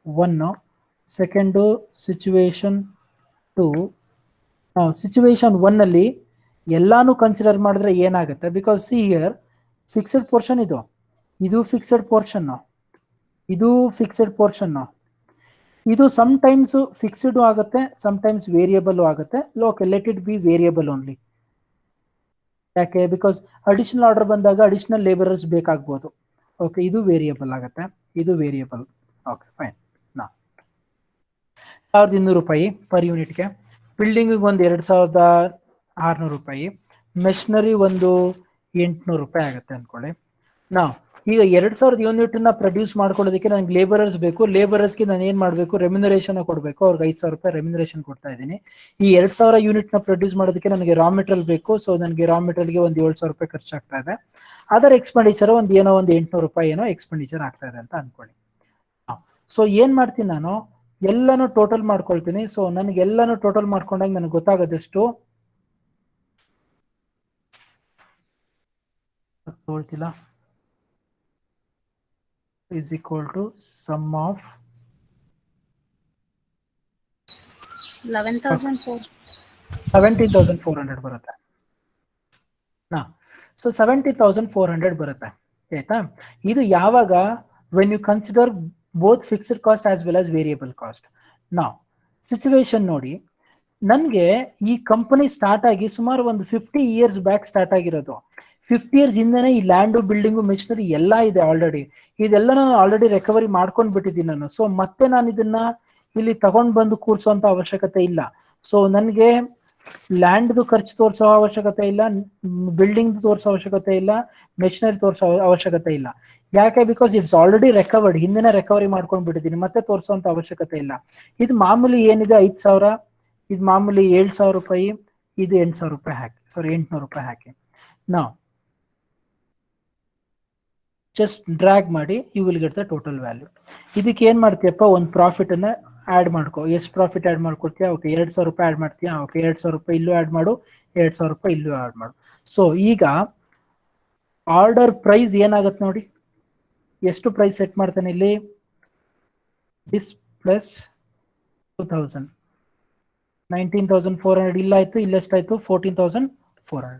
1, ಸೆಕೆಂಡು ಸಿಚುವೇಶನ್ 2. ಸಿಚುವೇಶನ್ 1 ಅಲ್ಲಿ ಎಲ್ಲಾನು ಕನ್ಸಿಡರ್ ಮಾಡಿದ್ರೆ ಏನಾಗುತ್ತೆ, because see here fixed portion ಇದು ಫಿಕ್ಸ್ಡ್ ಪೋರ್ಷನ್, ಇದು ಫಿಕ್ಸ್ಡ್ ಪೋರ್ಷನ್, ಇದು ಸಮ್ ಟೈಮ್ಸ್ ಫಿಕ್ಸ್ಡ್ ಆಗುತ್ತೆ, ಸಮ್ ಟೈಮ್ಸ್ ವೇರಿಯಬಲ್ ಆಗುತ್ತೆ. Okay, let it be variable only. ಯಾಕೆ, ಬಿಕಾಸ್ ಅಡಿಷನಲ್ ಆರ್ಡರ್ ಬಂದಾಗ ಅಡಿಷನಲ್ ಲೇಬರರ್ಸ್ ಬೇಕಾಗ್ಬೋದು. ಓಕೆ, ಇದು ವೇರಿಯಬಲ್ ಆಗುತ್ತೆ, ಇದು ವೇರಿಯಬಲ್. Okay fine. ನಾ 1200 ರೂಪಾಯಿ ಪರ್ ಯೂನಿಟ್ಗೆ. ಬಿಲ್ಡಿಂಗಿಗೆ ಒಂದು 2600 ರೂಪಾಯಿ. ಮೆಷಿನರಿ ಒಂದು 800 ರೂಪಾಯಿ ಆಗುತ್ತೆ ಅನ್ಕೊಳ್ಳಿ. ನಾವು ಈಗ 2000 ಯೂನಿಟ್ನ ಪ್ರೊಡ್ಯೂಸ್ ಮಾಡ್ಕೊಳ್ಳೋದಕ್ಕೆ ನನಗೆ ಲೇಬರರ್ಸ್ ಬೇಕು. ಲೇಬರರ್ಸ್ಗೆ ನಾನು ಏನು ಮಾಡಬೇಕು, ರೆಮ್ಯುನರೇಷನ್ ಕೊಡಬೇಕು. ಅವ್ರಿಗೆ 5000 ರೂಪಾಯಿ ರೆಮ್ಯುನರೇಷನ್ ಕೊಡ್ತಾ ಇದ್ದೀನಿ. ಈ 2000 ಯೂನಿಟ್ನ ಪ್ರೊಡ್ಯೂಸ್ ಮಾಡೋದಕ್ಕೆ ನನಗೆ ರಾ ಮೆಟೀರಿಯಲ್ ಬೇಕು. ಸೊ ನನಗೆ ರಾ ಮೆಟೀರಿಯಲ್ಗೆ ಒಂದು 7000 ರೂಪಾಯಿ ಖರ್ಚಾಗ್ತಾ ಇದೆ. ಅದರ ಎಕ್ಸ್ಪೆಂಡಿಚರ್ ಒಂದು 800 ರೂಪಾಯಿ ಏನೋ ಎಕ್ಸ್ಪೆಂಡಿಚರ್ ಆಗ್ತಾ ಇದೆ ಅಂತ ಅನ್ಕೊಳ್ಳಿ. ಸೊ ಏನ್ ಮಾಡ್ತೀನಿ ನಾನು, ಎಲ್ಲಾನು ಟೋಟಲ್ ಮಾಡ್ಕೊಳ್ತೀನಿ. ಸೊ ನನಗೆ ಎಲ್ಲಾನು ಟೋಟಲ್ ಮಾಡ್ಕೊಂಡಾಗ ನನಗೆ ಗೊತ್ತಾಗೋದೆಷ್ಟು ತಗೊಳ್ತಿಲ್ಲ, is equal to sum of 17,400 ಬರುತ್ತೆ. ಸೊ 70,400 ಬರುತ್ತೆ ಆಯ್ತಾ. ಇದು ಯಾವಾಗ, when you consider both fixed cost as well as variable cost. ನಾವು ಸಿಚುವೇಶನ್ ನೋಡಿ, ನನಗೆ ಈ ಕಂಪನಿ ಸ್ಟಾರ್ಟ್ ಆಗಿ ಸುಮಾರು ಒಂದು 50 ಇಯರ್ಸ್ ಬ್ಯಾಕ್ ಸ್ಟಾರ್ಟ್ ಆಗಿರೋದು. 50 ಇಯರ್ಸ್ ಹಿಂದೆನೆ ಈ ಲ್ಯಾಂಡು, ಬಿಲ್ಡಿಂಗು, ಮೆಷಿನರಿ ಎಲ್ಲ ಇದೆ ಆಲ್ರೆಡಿ. ಇದೆಲ್ಲ ನಾನು ಆಲ್ರೆಡಿ ರಿಕವರಿ ಮಾಡ್ಕೊಂಡು ಬಿಟ್ಟಿದ್ದೀನಿ ನಾನು. ಸೊ ಮತ್ತೆ ನಾನು ಇದನ್ನ ಇಲ್ಲಿ ತಗೊಂಡ್ ಬಂದು ಕೂರ್ಸೋಂತ ಅವಶ್ಯಕತೆ ಇಲ್ಲ. ಸೊ ನನಗೆ ಲ್ಯಾಂಡ್ದು ಖರ್ಚು ತೋರಿಸೋ ಅವಶ್ಯಕತೆ ಇಲ್ಲ, ಬಿಲ್ಡಿಂಗ್ ತೋರಿಸೋ ಅವಶ್ಯಕತೆ ಇಲ್ಲ, ಮೆಷಿನರಿ ತೋರಿಸೋ ಅವಶ್ಯಕತೆ ಇಲ್ಲ. ಯಾಕೆ? ಬಿಕಾಸ್ ಇಟ್ಸ್ ಆಲ್ರೆಡಿ ರೆಕವರ್ಡ್, ಹಿಂದಿನ ರೆಕವರಿ ಮಾಡ್ಕೊಂಡು ಬಿಟ್ಟಿದ್ದೀನಿ, ಮತ್ತೆ ತೋರಿಸೋಂತ ಅವಶ್ಯಕತೆ ಇಲ್ಲ. ಇದು ಮಾಮೂಲಿ ಏನಿದೆ 5000, ಇದು ಮಾಮೂಲಿ 7000 ರೂಪಾಯಿ, ಇದು 8000 ರೂಪಾಯಿ ಹಾಕಿ, ಸಾರಿ 800 ರೂಪಾಯಿ ಹಾಕಿ. ನಾವು ಜಸ್ಟ್ ಡ್ರ್ಯಾಗ್ ಮಾಡಿ, you will get the total value. ಇದಕ್ಕೆ ಏನ್ ಮಾಡ್ತೀಯಪ್ಪ, ಒಂದು ಪ್ರಾಫಿಟ್ ಅನ್ನ ಆಡ್ ಮಾಡ್ಕೋ. ಎಷ್ಟು ಪ್ರಾಫಿಟ್ ಆಡ್ ಮಾಡ್ಕೊಡ್ತೀಯ? ಓಕೆ 2000 ರೂಪಾಯಿ ಆಡ್ ಮಾಡ್ತೀಯಾ? ಓಕೆ 2000 ರೂಪಾಯಿ ಇಲ್ಲೂ ಆಡ್ ಮಾಡು, 2000 ರೂಪಾಯಿ ಇಲ್ಲೂ ಆಡ್ ಮಾಡು. ಸೊ ಈಗ ಆರ್ಡರ್ ಪ್ರೈಸ್ ಏನಾಗತ್ತೆ ನೋಡಿ, ಎಷ್ಟು ಪ್ರೈಸ್ ಸೆಟ್ ಮಾಡ್ತಾನೆ ಇಲ್ಲಿ, ದಿಸ್ ಪ್ಲಸ್ 2000, 19,400 ಇಲ್ಲ ಆಯ್ತು, ಇಲ್ಲೆಷ್ಟಾಯ್ತು 14,400.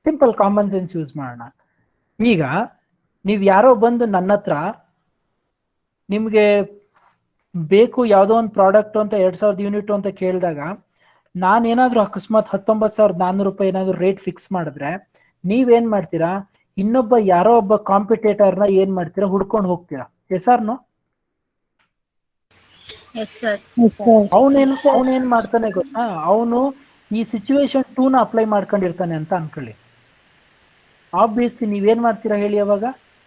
ಸಿಂಪಲ್ ಕಾಮನ್ ಸೆನ್ಸ್ ಯೂಸ್ ಮಾಡೋಣ. ಈಗ ನೀವು ಯಾರೋ ಬಂದು ನನ್ನ ಹತ್ರ ನಿಮ್ಗೆ ಬೇಕು ಯಾವುದೋ ಒಂದು ಪ್ರಾಡಕ್ಟ್ ಅಂತ 2000 ಯೂನಿಟ್ ಅಂತ ಕೇಳಿದಾಗ, ನಾನೇನಾದ್ರೂ ಅಕಸ್ಮಾತ್ 19,400 ರೂಪಾಯಿ ಏನಾದ್ರು ರೇಟ್ ಫಿಕ್ಸ್ ಮಾಡಿದ್ರೆ, ನೀವೇನ್ ಮಾಡ್ತೀರಾ, ಇನ್ನೊಬ್ಬ ಯಾರೋ ಒಬ್ಬ ಕಾಂಪಿಟೇಟರ್ನ ಏನ್ ಮಾಡ್ತೀರಾ, ಹುಡ್ಕೊಂಡು ಹೋಗ್ತೀರಾ. Yes or no? ಅವನೇನ್ ಮಾಡ್ತಾನೆ ಗೊತ್ತಾ, ಅವನು ಈ ಸಿಚುವೇಶನ್ 2ನ ಅಪ್ಲೈ ಮಾಡ್ಕೊಂಡಿರ್ತಾನೆ ಅಂತ ಅನ್ಕೊಳ್ಳಿ. ಆಬ್ವಿಯಸ್ಲಿ ನೀವೇನ್ ಮಾಡ್ತೀರಾ ಹೇಳಿ ಅವಾಗ?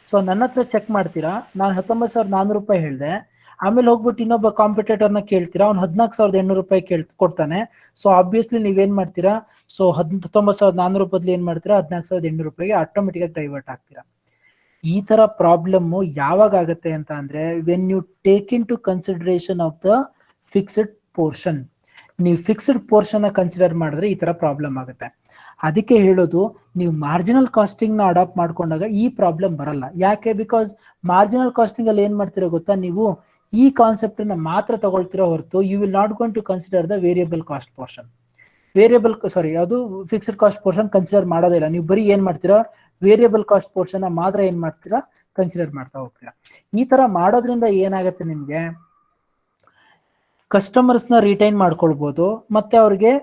ಸೊ ನನ್ನ ಹತ್ರ ಚೆಕ್ ಮಾಡ್ತೀರಾ, ನಾನು 19,400 ರೂಪಾಯಿ ಹೇಳ್ದೆ, ಆಮೇಲೆ ಹೋಗ್ಬಿಟ್ಟು ಇನ್ನೊಬ್ಬ ಕಾಂಪಿಟೇಟರ್ನ ಕೇಳ್ತೀರಾ, ಅವ್ನು 14,800 ರೂಪಾಯಿ ಕೊಡ್ತಾನೆ. ಸೊ ಆಬ್ವಿಯಸ್ಲಿ ನೀವೇನ್ ಮಾಡ್ತೀರಾ, ಸೊ 19,400 ಬದಲು ಏನ್ ಮಾಡ್ತೀರಾ, 14,800 ರೂಪಾಯಿಗೆ ಆಟೋಮೆಟಿಕ್ ಆಗಿ ಡೈವರ್ಟ್ ಆಗ್ತೀರಾ. ಈ ತರ ಪ್ರಾಬ್ಲಮ್ ಯಾವಾಗ ಆಗುತ್ತೆ ಅಂತ ಅಂದ್ರೆ, when you take into consideration of the fixed portion. ನೀವು ಫಿಕ್ಸ್ಡ್ ಪೋರ್ಷನ್ ಕನ್ಸಿಡರ್ ಮಾಡಿದ್ರೆ ಈ ತರ ಪ್ರಾಬ್ಲಮ್ ಆಗುತ್ತೆ. ಅದಕ್ಕೆ ಹೇಳೋದು, ನೀವು ಮಾರ್ಜಿನಲ್ ಕಾಸ್ಟಿಂಗ್ ನ ಅಡಾಪ್ಟ್ ಮಾಡ್ಕೊಂಡಾಗ ಈ ಪ್ರಾಬ್ಲಮ್ ಬರಲ್ಲ. ಯಾಕೆ? ಬಿಕಾಸ್ ಮಾರ್ಜಿನಲ್ ಕಾಸ್ಟಿಂಗ್ ಅಲ್ಲಿ ಏನ್ ಮಾಡ್ತೀರಾ ಗೊತ್ತಾ, ನೀವು ಈ ಕಾನ್ಸೆಪ್ಟ್ ನ ಮಾತ್ರ ತಗೊಳ್ತಿರೋ ಹೊರತು you will not going to consider the variable cost portion. ಅದು ಫಿಕ್ಸ್ಡ್ ಕಾಸ್ಟ್ ಪೋರ್ಷನ್ ಕನ್ಸಿಡರ್ ಮಾಡೋದಿಲ್ಲ. ನೀವು ಬರೀ ಏನ್ ಮಾಡ್ತೀರಾ, ವೇರಿಯಬಲ್ ಕಾಸ್ಟ್ ಪೋರ್ಷನ್ ಮಾತ್ರ ಏನ್ ಮಾಡ್ತೀರಾ, ಕನ್ಸಿಡರ್ ಮಾಡ್ತಾ ಹೋಗ್ತೀರಾ. ಈ ತರ ಮಾಡೋದ್ರಿಂದ ಏನಾಗುತ್ತೆ, ನಿಮ್ಗೆ ಕಸ್ಟಮರ್ಸ್ ನ ರಿಟೈನ್ ಮಾಡ್ಕೊಳ್ಬಹುದು, ಮತ್ತೆ ಅವ್ರಿಗೆ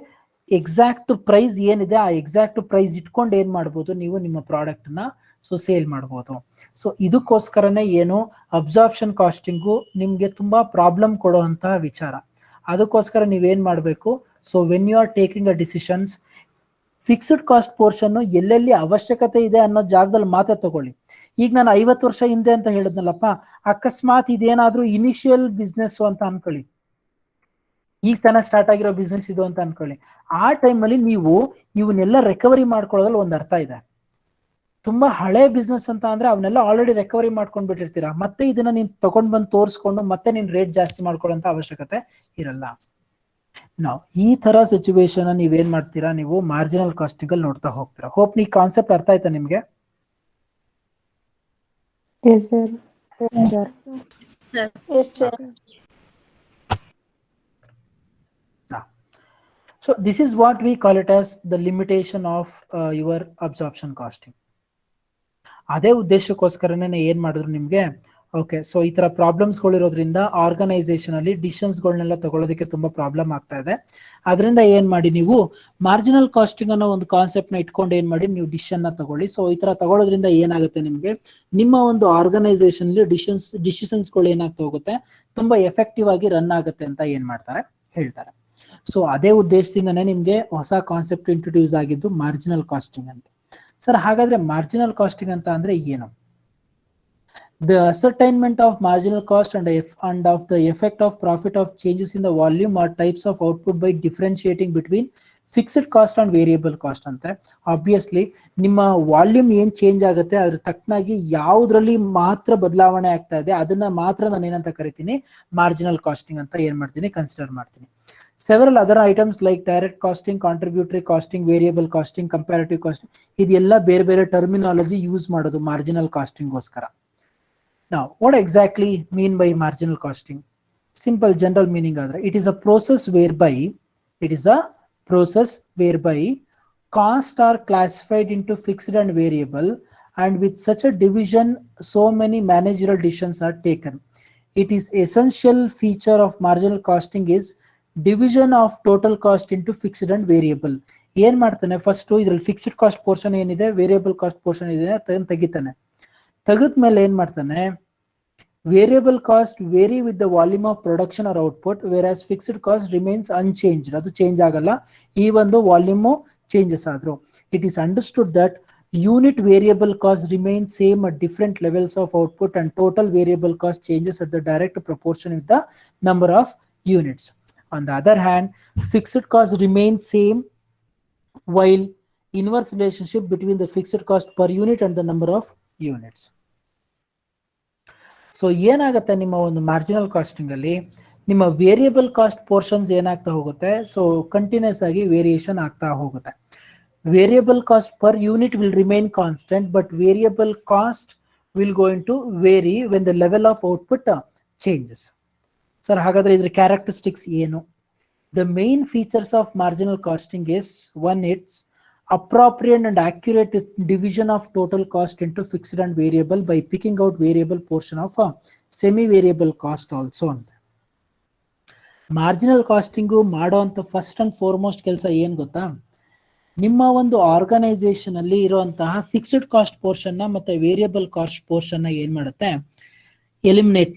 ಎಕ್ಸಾಕ್ಟ್ ಪ್ರೈಸ್ ಏನಿದೆ ಆ ಎಕ್ಸಾಕ್ಟ್ ಪ್ರೈಸ್ ಇಟ್ಕೊಂಡು ಏನ್ ಮಾಡ್ಬೋದು, ನೀವು ನಿಮ್ಮ ಪ್ರಾಡಕ್ಟ್ ನ ಸೇಲ್ ಮಾಡ್ಬೋದು. ಸೊ ಇದಕ್ಕೋಸ್ಕರನೇ ಏನು ಅಬ್ಸಾರ್ಪ್ಷನ್ ಕಾಸ್ಟಿಂಗು ನಿಮ್ಗೆ ತುಂಬಾ ಪ್ರಾಬ್ಲಮ್ ಕೊಡುವಂತಹ ವಿಚಾರ. ಅದಕ್ಕೋಸ್ಕರ ನೀವೇನ್ ಮಾಡ್ಬೇಕು, so when you are taking a decisions, fixed cost portion ಎಲ್ಲೆಲ್ಲಿ ಅವಶ್ಯಕತೆ ಇದೆ ಅನ್ನೋ ಜಾಗದಲ್ಲಿ ಮಾತ್ರ ತಗೊಳ್ಳಿ. ಈಗ ನಾನು 50 ವರ್ಷ ಹಿಂದೆ ಅಂತ ಹೇಳಿದ್ನಲ್ಲಪ್ಪ, ಅಕಸ್ಮಾತ್ ಇದೇನಾದ್ರೂ ಇನಿಷಿಯಲ್ ಬಿಸ್ನೆಸ್ ಅಂತ ಅನ್ಕೊಳ್ಳಿ, ಈಗ ತನ ಸ್ಟಾರ್ಟ್ ಆಗಿರೋ ಬಿಸ್ನೆಸ್ ಇದು ಅಂತ ಅನ್ಕೊಳ್ಳಿ. ಆ ಟೈಮಲ್ಲಿ ನೀವು ಇವನ್ನೆಲ್ಲ ರಿಕವರಿ ಮಾಡ್ಕೊಳ್ಳೋದ್ರಲ್ಲಿ ಒಂದು ಅರ್ಥ ಇದೆ. ತುಂಬಾ ಹಳೆ ಬಿಸ್ನೆಸ್ ಅಂತ ಅಂದ್ರೆ ಅವನ್ನೆಲ್ಲ ಆಲ್ರೆಡಿ ರಿಕವರಿ ಮಾಡ್ಕೊಂಡ್ ಬಿಟ್ಟಿರ್ತೀರಾ. ಮತ್ತೆ ಇದನ್ನ ನೀನ್ ತಗೊಂಡ್ ಬಂದು ತೋರಿಸ್ಕೊಂಡು ಮತ್ತೆ ನೀನ್ ರೇಟ್ ಜಾಸ್ತಿ ಮಾಡ್ಕೊಳ್ಳೋಂತ ಅವಶ್ಯಕತೆ ಇರಲ್ಲ. ನಾವು ಈ ತರ ಸಿಚುವೇಶನ್ ನೀವೇನ್ ಮಾಡ್ತೀರಾ, ನೀವು ಮಾರ್ಜಿನಲ್ ಕಾಸ್ಟಿಂಗ್ ಅಲ್ಲಿ ನೋಡ್ತಾ ಹೋಗ್ತೀರಾ. ಹೋಪ್ ಈ ಕಾನ್ಸೆಪ್ಟ್ ಅರ್ಥ ಆಯ್ತಾ ನಿಮ್ಗೆ? So this is what we call it as the limitation of your absorption costing. ಅದೇ ಉದ್ದೇಶಕ್ಕೋಸ್ಕರನೇ ಏನ್ ಮಾಡಿದ್ರು, ನಿಮ್ಗೆ ಓಕೆ, ಸೊ ಈ ತರ ಪ್ರಾಬ್ಲಮ್ಸ್ಗಳಿರೋದ್ರಿಂದ ಆರ್ಗನೈಸೇಷನ್ ಅಲ್ಲಿ ಡಿಸಿಷನ್ಸ್ಗಳನ್ನೆಲ್ಲ ತಗೊಳ್ಳೋದಕ್ಕೆ ತುಂಬಾ ಪ್ರಾಬ್ಲಮ್ ಆಗ್ತಾ ಇದೆ. ಅದರಿಂದ ಏನ್ ಮಾಡಿ, ನೀವು ಮಾರ್ಜಿನಲ್ ಕಾಸ್ಟಿಂಗ್ ಅನ್ನೋ ಒಂದು ಕಾನ್ಸೆಪ್ಟ್ ನ ಇಟ್ಕೊಂಡು ಏನ್ ಮಾಡಿ ನೀವು ಡಿಸಿಷನ್ ನ ತಗೊಳ್ಳಿ. ಸೊ ಈ ತರ ತಗೊಳ್ಳೋದ್ರಿಂದ ಏನಾಗುತ್ತೆ, ನಿಮ್ಗೆ ನಿಮ್ಮ ಒಂದು ಆರ್ಗನೈಸೇಷನ್ ಅಲ್ಲಿ ಡಿಸಿಷನ್ಸ್ಗಳು ಏನಾಗ್ತಾ ಹೋಗುತ್ತೆ, ತುಂಬಾ ಎಫೆಕ್ಟಿವ್ ಆಗಿ ರನ್ ಆಗುತ್ತೆ ಅಂತ ಏನ್ ಮಾಡ್ತಾರೆ ಹೇಳ್ತಾರೆ. ಸೊ ಅದೇ ಉದ್ದೇಶದಿಂದನೇ ನಿಮ್ಗೆ ಹೊಸ ಕಾನ್ಸೆಪ್ಟ್ ಇಂಟ್ರೊಡ್ಯೂಸ್ ಆಗಿದ್ದು ಮಾರ್ಜಿನಲ್ ಕಾಸ್ಟಿಂಗ್ ಅಂತ. ಸರ್ ಹಾಗಾದ್ರೆ ಮಾರ್ಜಿನಲ್ ಕಾಸ್ಟಿಂಗ್ ಅಂತ ಅಂದ್ರೆ ಏನು? The ascertainment of marginal cost and of the effect of profit of changes in the volume or types of output by differentiating between fixed cost and variable cost ಅಂತ. Obviously ನಿಮ್ಮ volume ಏನ್ change ಆಗುತ್ತೆ ಅದ್ರ ತಕ್ಕನಾಗಿ ಯಾವ್ದ್ರಲ್ಲಿ ಮಾತ್ರ ಬದಲಾವಣೆ ಆಗ್ತಾ ಇದೆ ಅದನ್ನ ಮಾತ್ರ ನಾನು ಏನಂತ ಕರಿತೀನಿ, ಮಾರ್ಜಿನಲ್ ಕಾಸ್ಟಿಂಗ್ ಅಂತ ಏನ್ ಮಾಡ್ತೀನಿ, ಕನ್ಸಿಡರ್ ಮಾಡ್ತೀನಿ. Several other items like direct costing, contributory costing, variable costing, comparative costing, ಇದೆಲ್ಲ ಬೇರೆ ಬೇರೆ ಟರ್ಮಿನಾಲಜಿ ಯೂಸ್ ಮಾಡೋದು ಮಾರ್ಜಿನಲ್ ಕಾಸ್ಟಿಂಗ್ ಗೋಸ್ಕರ. Now, what exactly mean by marginal costing? Simple general meaning adre, it is a process whereby costs are classified into fixed and variable, and with such a division so many managerial decisions are taken. It is essential feature of marginal costing is division of total cost into fixed and variable. ಏನ್ ಮಾಡ್ತಾನೆ, first ಇದ್ರಲ್ಲಿ fixed cost portion ಏನಿದೆ, variable cost portion ಇದೆ ಅದನ್ನ ತೆಗಿತಾನೆ. ತೆಗೆದ್ಮೇಲೆ ಏನ್ ಮಾಡ್ತಾನೆ, variable cost vary with the volume of production or output, where fixed cost remains unchanged, ಅದು ಚೇಂಜ್ ಆಗಲ್ಲ ಈ ಒಂದು ವಾಲ್ಯೂಮ್ ಚೇಂಜಸ್ ಆದ್ರು. It is understood that unit variable cost remains same at different levels of output and total variable cost changes at the direct proportion with the number of units. On the other hand, fixed cost remains same while inverse relationship between the fixed cost per unit and the number of units. So ಏನಾಗುತ್ತೆ, ನಿಮ್ಮ ಒಂದು marginal casting ಅಲ್ಲಿ ನಿಮ್ಮ variable cost portions ಏನಾಗ್ತಾ ಹೋಗುತ್ತೆ, so continuous ಆಗಿ variation ಆಗ್ತಾ ಹೋಗುತ್ತೆ. Variable cost per unit will remain constant, but variable cost will going to vary when the level of output changes. Sir ಹಾಗಾದ್ರೆ ಇದ್ರ ಕ್ಯಾರೆಕ್ಟರಿಸ್ಟಿಕ್ಸ್ ಏನು? The main features of marginal costing is one, it's appropriate and accurate division of total cost into fixed and variable by picking out variable portion of a semi-variable cost also. Marginal costing ಮಾಡೋ ಅಂತ first and foremost ಕೆಲಸ ಏನ್ ಗೊತ್ತಾ, ನಿಮ್ಮ ಒಂದು organisation ಅಲ್ಲಿ ಇರುವಂತಹ fixed cost portion ನ ಮತ್ತೆ ವೇರಿಯಬಲ್ ಕಾಸ್ಟ್ ಪೋರ್ಷನ್ ನ ಏನ್ ಮಾಡುತ್ತೆ, ಎಲಿಮಿನೇಟ್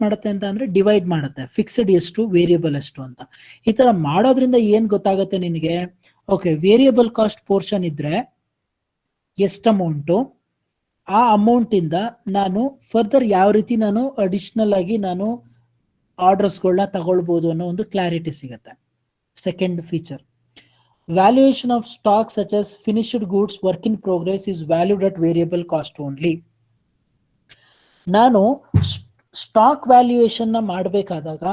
ಮಾಡುತ್ತೆ ಅಂತ ಅಂದ್ರೆ ಡಿವೈಡ್ ಮಾಡುತ್ತೆ, ಫಿಕ್ಸ್ಡ್ ಎಷ್ಟು ವೇರಿಯಬಲ್ ಎಷ್ಟು ಅಂತ. ಈ ತರ ಮಾಡೋದ್ರಿಂದ ಏನ್ ಗೊತ್ತಾಗುತ್ತೆ ನಿನಗೆ, ಓಕೆ ವೇರಿಯಬಲ್ ಕಾಸ್ಟ್ ಪೋರ್ಷನ್ ಇದ್ರೆ ಎಷ್ಟು ಅಮೌಂಟು, ಆ ಅಮೌಂಟ್ ಇಂದ ನಾನು ಫರ್ದರ್ ಯಾವ ರೀತಿ ನಾನು ಅಡಿಷನಲ್ ಆಗಿ ನಾನು ಆರ್ಡರ್ಸ್ಗಳನ್ನ ತಗೊಳ್ಬಹುದು ಅನ್ನೋ ಒಂದು ಕ್ಲಾರಿಟಿ ಸಿಗುತ್ತೆ. Second feature, valuation of stock such as finished goods work in progress is valued at variable cost only. ನಾನು ಸ್ಟಾಕ್ ವ್ಯಾಲ್ಯೂಯೇಷನ್ ನ ಮಾಡಬೇಕಾದಾಗ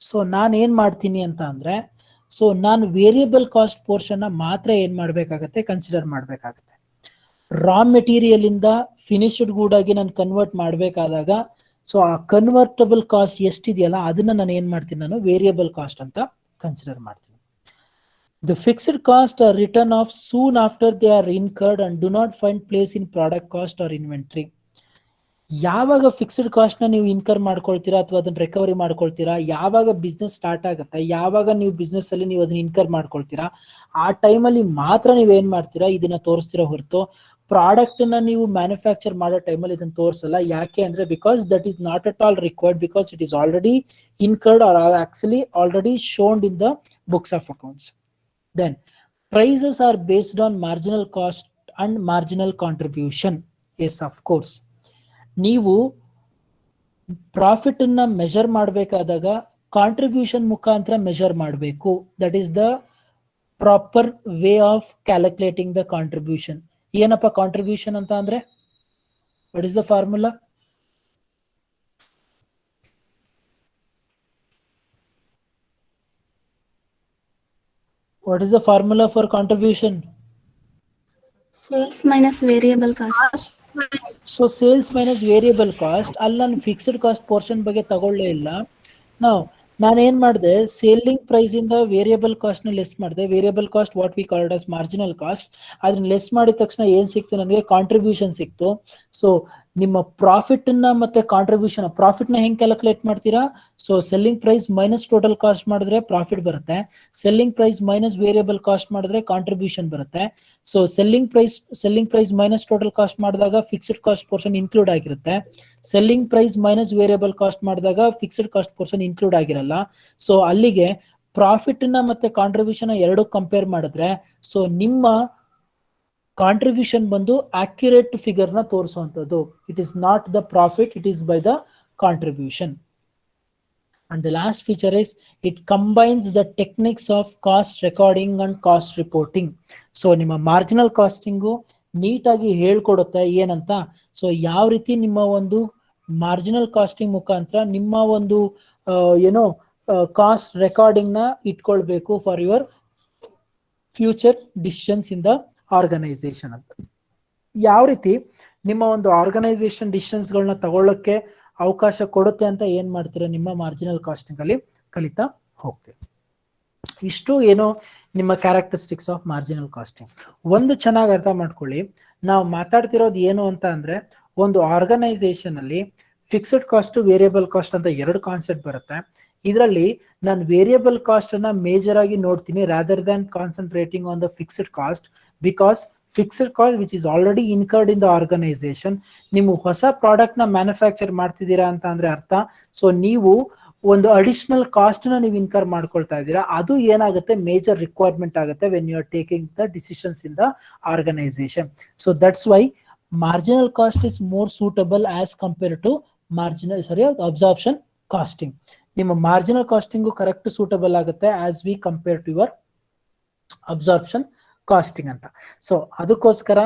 ಸೊ ನಾನು ಏನ್ ಮಾಡ್ತೀನಿ ಅಂತ ಅಂದ್ರೆ, ಸೊ ನಾನು ವೇರಿಯಬಲ್ ಕಾಸ್ಟ್ ಪೋರ್ಷನ್ ನ ಮಾತ್ರ ಏನ್ ಮಾಡ್ಬೇಕಾಗತ್ತೆ, ಕನ್ಸಿಡರ್ ಮಾಡ್ಬೇಕಾಗತ್ತೆ. ರಾ ಮೆಟೀರಿಯಲ್ ಇಂದ ಫಿನಿಶ್ಡ್ ಗೂಡ್ ಆಗಿ ನಾನು ಕನ್ವರ್ಟ್ ಮಾಡ್ಬೇಕಾದಾಗ ಸೊ ಆ ಕನ್ವರ್ಟಬಲ್ ಕಾಸ್ಟ್ ಎಷ್ಟಿದೆಯಲ್ಲ ಅದನ್ನ ನಾನು ಏನ್ ಮಾಡ್ತೀನಿ, ನಾನು ವೇರಿಯಬಲ್ ಕಾಸ್ಟ್ ಅಂತ ಕನ್ಸಿಡರ್ ಮಾಡ್ತೀನಿ. The fixed costs are written off soon after they are incurred and do not find place in product cost or inventory. ಯಾವಾಗ ಫಿಕ್ಸ್ಡ್ ಕಾಸ್ಟ್ ನ ನೀವು ಇನ್ಕರ್ ಮಾಡ್ಕೊಳ್ತೀರಾ ಅಥವಾ ಅದನ್ನ ರಿಕವರಿ ಮಾಡ್ಕೊಳ್ತೀರಾ, ಯಾವಾಗ ಬಿಸ್ನೆಸ್ ಸ್ಟಾರ್ಟ್ ಆಗುತ್ತೆ, ಯಾವಾಗ ನೀವು ಬಿಸ್ನೆಸ್ ಅಲ್ಲಿ ನೀವು ಅದನ್ನ ಇನ್ಕರ್ ಮಾಡ್ಕೊಳ್ತೀರಾ, ಆ ಟೈಮಲ್ಲಿ ಮಾತ್ರ ನೀವು ಏನ್ ಮಾಡ್ತೀರಾ, ಇದನ್ನ ತೋರಿಸ್ತೀರಾ ಹೊರತು ಪ್ರಾಡಕ್ಟ್ ನ ನೀವು ಮ್ಯಾನುಫ್ಯಾಕ್ಚರ್ ಮಾಡೋ ಟೈಮಲ್ಲಿ ಇದನ್ನ ತೋರಿಸಲ್ಲ. ಯಾಕೆ ಅಂದ್ರೆ because that is not at all required, because it is already incurred or actually already showned in the books of accounts. Then prices are based on marginal cost and marginal contribution. Yes, of course. ನೀವು profit ಅನ್ನ measure ಮಾಡಬೇಕಾದಾಗ contribution ಮುಖಾಂತರ measure ಮಾಡಬೇಕು. That is the proper way of calculating the contribution. ಏನಪ್ಪ contribution ಅಂತ ಅಂದ್ರೆ, what is the formula? What is the formula for contribution? Sales minus variable cost. So sales minus variable cost. ಅಲ್ಲಿ ನಾನು fixed cost portion ಬಗ್ಗೆ ತಗೊಳ್ಳೇ ಇಲ್ಲ. ನಾನು ಏನ್ ಮಾಡಿದೆ, ಸೇಲಿಂಗ್ ಪ್ರೈಸ್ ಇಂದ ವೇರಿಯಬಲ್ ಕಾಸ್ಟ್ ನ ಲೆಸ್ ಮಾಡಿದೆ. Variable cost what we called as marginal cost, ಅದನ್ನ ಲೆಸ್ ಮಾಡಿದ ತಕ್ಷಣ ಏನ್ ಸಿಕ್ತು ನನಗೆ, ಕಾಂಟ್ರಿಬ್ಯೂಷನ್ ಸಿಕ್ತು. ಸೊ ನಿಮ್ಮ ಪ್ರಾಫಿಟ್ ನ ಮತ್ತೆ ಕಾಂಟ್ರಿಬ್ಯೂಷನ್, ಪ್ರಾಫಿಟ್ ನ ಹೆಂಗ್ ಕ್ಯಾಲ್ಕುಲೇಟ್ ಮಾಡ್ತೀರಾ? So selling price minus total cost ಮಾಡಿದ್ರೆ ಪ್ರಾಫಿಟ್ ಬರುತ್ತೆ, selling price minus variable cost ಮಾಡಿದ್ರೆ ಕಾಂಟ್ರಿಬ್ಯೂಷನ್ ಬರುತ್ತೆ. So selling price minus total cost ಮಾಡಿದಾಗ ಫಿಕ್ಸ್ಡ್ ಕಾಸ್ಟ್ ಪೋರ್ಷನ್ ಇನ್ಕ್ಲೂಡ್ ಆಗಿರುತ್ತೆ, selling price minus variable cost ಮಾಡಿದಾಗ ಫಿಕ್ಸ್ಡ್ ಕಾಸ್ಟ್ ಪೋರ್ಷನ್ ಇನ್ಕ್ಲೂಡ್ ಆಗಿರಲ್ಲ. So ಅಲ್ಲಿಗೆ profit ನ ಮತ್ತೆ ಕಾಂಟ್ರಿಬ್ಯೂಷನ್ ಎರಡು ಕಂಪೇರ್ ಮಾಡಿದ್ರೆ ಸೊ ನಿಮ್ಮ ಕಾಂಟ್ರಿಬ್ಯೂಷನ್ ಬಂದು ಅಕ್ಯುರೇಟ್ ಫಿಗರ್ ನ ತೋರಿಸುವಂತದ್ದು. It is not the profit, it is by the contribution. And the last feature is it combines the techniques of cost recording and cost reporting. So ನಿಮ್ಮ marginal costing ನೀಟಾಗಿ ಹೇಳ್ಕೊಡುತ್ತೆ ಏನಂತ. So ಯಾವ ರೀತಿ ನಿಮ್ಮ ಒಂದು marginal casting ಮುಖಾಂತರ ನಿಮ್ಮ ಒಂದು ಏನೋ ಕಾಸ್ಟ್ ರೆಕಾರ್ಡಿಂಗ್ ನ ಇಟ್ಕೊಳ್ಬೇಕು for your future decisions in the organisation ಅಂತ. ಯಾವ ರೀತಿ ನಿಮ್ಮ ಒಂದು ಆರ್ಗನೈಸೇಷನ್ ಡಿಸಿಷನ್ಸ್ ಗಳನ್ನ ತಗೊಳ್ಳಕ್ಕೆ ಅವಕಾಶ ಕೊಡುತ್ತೆ ಅಂತ ಏನ್ ಮಾಡ್ತೀರಾ ನಿಮ್ಮ ಮಾರ್ಜಿನಲ್ ಕಾಸ್ಟಿಂಗ್ ಅಲ್ಲಿ ಕಲಿತಾ ಹೋಗ್ತೀವಿ. ಇಷ್ಟು ಏನೋ ನಿಮ್ಮ ಕ್ಯಾರೆಕ್ಟರಿಸ್ಟಿಕ್ಸ್ ಆಫ್ ಮಾರ್ಜಿನಲ್ ಕಾಸ್ಟಿಂಗ್. ಒಂದು ಚೆನ್ನಾಗಿ ಅರ್ಥ ಮಾಡ್ಕೊಳ್ಳಿ, ನಾವು ಮಾತಾಡ್ತಿರೋದು ಏನು ಅಂತ ಅಂದ್ರೆ ಒಂದು ಆರ್ಗನೈಸೇಷನ್ ಅಲ್ಲಿ ಫಿಕ್ಸ್ಡ್ ಕಾಸ್ಟ್ ವೇರಿಯಬಲ್ ಕಾಸ್ಟ್ ಅಂತ ಎರಡು ಕಾನ್ಸೆಪ್ಟ್ ಬರುತ್ತೆ. ಇದರಲ್ಲಿ ನಾನು ವೇರಿಯಬಲ್ ಕಾಸ್ಟ್ ಅನ್ನ ಮೇಜರ್ ಆಗಿ ನೋಡ್ತೀನಿ rather than concentrating on the fixed cost, because fixed cost which is already incurred in the organisation. ನೀವು ಹೊಸ ಪ್ರಾಡಕ್ಟ್ ನ ಮ್ಯಾನುಫ್ಯಾಕ್ಚರ್ ಮಾಡ್ತಿದ್ದೀರಾ ಅಂತ ಅಂದ್ರೆ ಅರ್ಥ. ಸೊ ನೀವು ಒಂದು ಅಡಿಷನಲ್ ಕಾಸ್ಟ್ ನ ನೀವು ಇನ್ಕರ್ ಮಾಡ್ಕೊಳ್ತಾ ಇದ್ದೀರಾ, ಅದು ಏನಾಗುತ್ತೆ ಮೇಜರ್ ರಿಕ್ವೈರ್ಮೆಂಟ್ ಆಗುತ್ತೆ when you are taking the decisions in the organisation. So that's why marginal cost is more suitable as compare to absorption costing. ನಿಮ್ಮ ಮಾರ್ಜಿನಲ್ ಕಾಸ್ಟಿಂಗು ಕರೆಕ್ಟ್ ಸೂಟಬಲ್ ಆಗುತ್ತೆ as we compare to your absorption costing ಅಂತ. So ಅದಕ್ಕೋಸ್ಕರ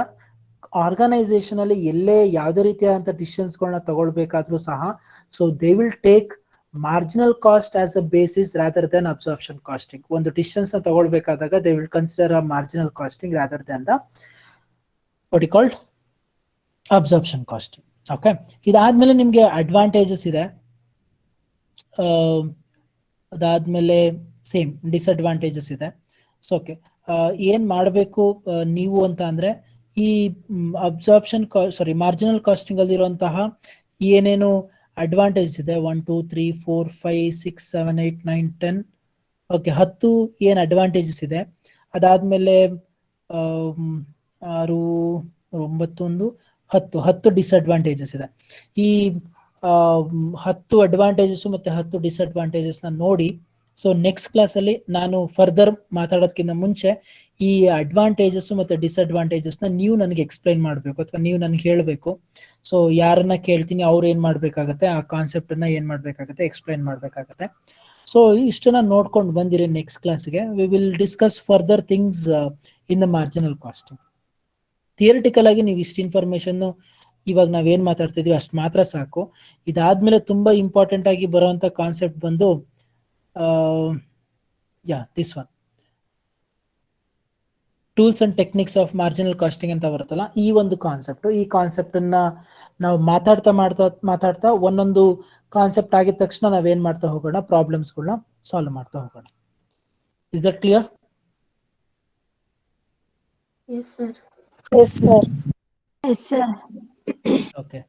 organisation ಅಲ್ಲಿ ಎಲ್ಲೇ ಯಾವುದೇ ರೀತಿಯಾದಂತ decisions ಗಳನ್ನ ತಗೊಳ್ಬೇಕಾದ್ರೂ ಸಹ so they will take marginal cost as a basis rather than absorption costing. ಒಂದು ಡಿಸಿಷನ್ಸ್ ನ ತಗೊಳ್ಬೇಕಾದಾಗ they will consider a marginal costing rather than the what you called absorption costing. Okay, ಇದಾದ್ಮೇಲೆ ನಿಮ್ಗೆ ಅಡ್ವಾಂಟೇಜಸ್ ಇದೆ, ಅದಾದ್ಮೇಲೆ same disadvantages ಇದೆ. So okay, ಏನ್ ಮಾಡಬೇಕು ನೀವು ಅಂತ ಅಂದ್ರೆ ಈ ಮಾರ್ಜಿನಲ್ ಕಾಸ್ಟಿಂಗ್ ಅಲ್ಲಿ ಇರುವಂತಹ ಏನೇನು ಅಡ್ವಾಂಟೇಜ್ ಇದೆ 1 2 3 4 5 6 7 8 9 10 ಓಕೆ 10 ಏನ್ ಅಡ್ವಾಂಟೇಜಸ್ ಇದೆ. ಅದಾದ್ಮೇಲೆ 6 9 10 ಡಿಸ್ಅಡ್ವಾಂಟೇಜಸ್ ಇದೆ. ಈ 10 ಅಡ್ವಾಂಟೇಜಸ್ ಮತ್ತೆ 10 ಡಿಸ್ಅಡ್ವಾಂಟೇಜಸ್ ನ ನೋಡಿ. ಸೊ ನೆಕ್ಸ್ಟ್ ಕ್ಲಾಸ್ ಅಲ್ಲಿ ನಾನು ಫರ್ದರ್ ಮಾತಾಡೋದಕ್ಕಿಂತ ಮುಂಚೆ ಈ ಅಡ್ವಾಂಟೇಜಸ್ ಮತ್ತೆ ಡಿಸ್ಅಡ್ವಾಂಟೇಜಸ್ ನ ನೀವು ನನಗೆ ಎಕ್ಸ್ಪ್ಲೈನ್ ಮಾಡಬೇಕು ಅಥವಾ ನೀವು ನನಗೆ ಹೇಳಬೇಕು. ಸೊ ಯಾರನ್ನ ಕೇಳ್ತೀನಿ ಅವ್ರು ಏನ್ ಮಾಡ್ಬೇಕಾಗತ್ತೆ, ಆ ಕಾನ್ಸೆಪ್ಟ್ ಅನ್ನ ಏನ್ ಮಾಡ್ಬೇಕಾಗತ್ತೆ ಎಕ್ಸ್ಪ್ಲೈನ್ ಮಾಡ್ಬೇಕಾಗತ್ತೆ. ಸೊ ಇಷ್ಟನ್ನ ನೋಡ್ಕೊಂಡು ಬಂದಿರಿ. ನೆಕ್ಸ್ಟ್ ಕ್ಲಾಸ್ಗೆ we will discuss further things in the marginal casting. Theoretical ಆಗಿ ನೀವು ಇಷ್ಟು ಇನ್ಫಾರ್ಮೇಶನ್ ಇವಾಗ ನಾವೇನ್ ಮಾತಾಡ್ತಿದೀವಿ ಅಷ್ಟು ಮಾತ್ರ ಸಾಕು. ಇದಾದ್ಮೇಲೆ ತುಂಬಾ ಇಂಪಾರ್ಟೆಂಟ್ ಆಗಿ ಬರುವಂತ ಕಾನ್ಸೆಪ್ಟ್ ಬಂದು this one tools and techniques of marginal costing ಅಂತ ಬರುತ್ತಲ್ಲ, ಈ ಒಂದು ಕಾನ್ಸೆಪ್ಟ್. ಈ ಕಾನ್ಸೆಪ್ಟ್ ಅನ್ನ ನಾವು ಮಾತಾಡ್ತಾ ಒಂದೊಂದು ಕಾನ್ಸೆಪ್ಟ್ ಆಗಿದ ತಕ್ಷಣ ನಾವೇನ್ ಮಾಡ್ತಾ ಹೋಗೋಣ, ಪ್ರಾಬ್ಲಮ್ಸ್ಗಳನ್ನ ಸಾಲ್ವ್ ಮಾಡ್ತಾ ಹೋಗೋಣ. Is that clear? Yes, sir. Yes, sir. Okay.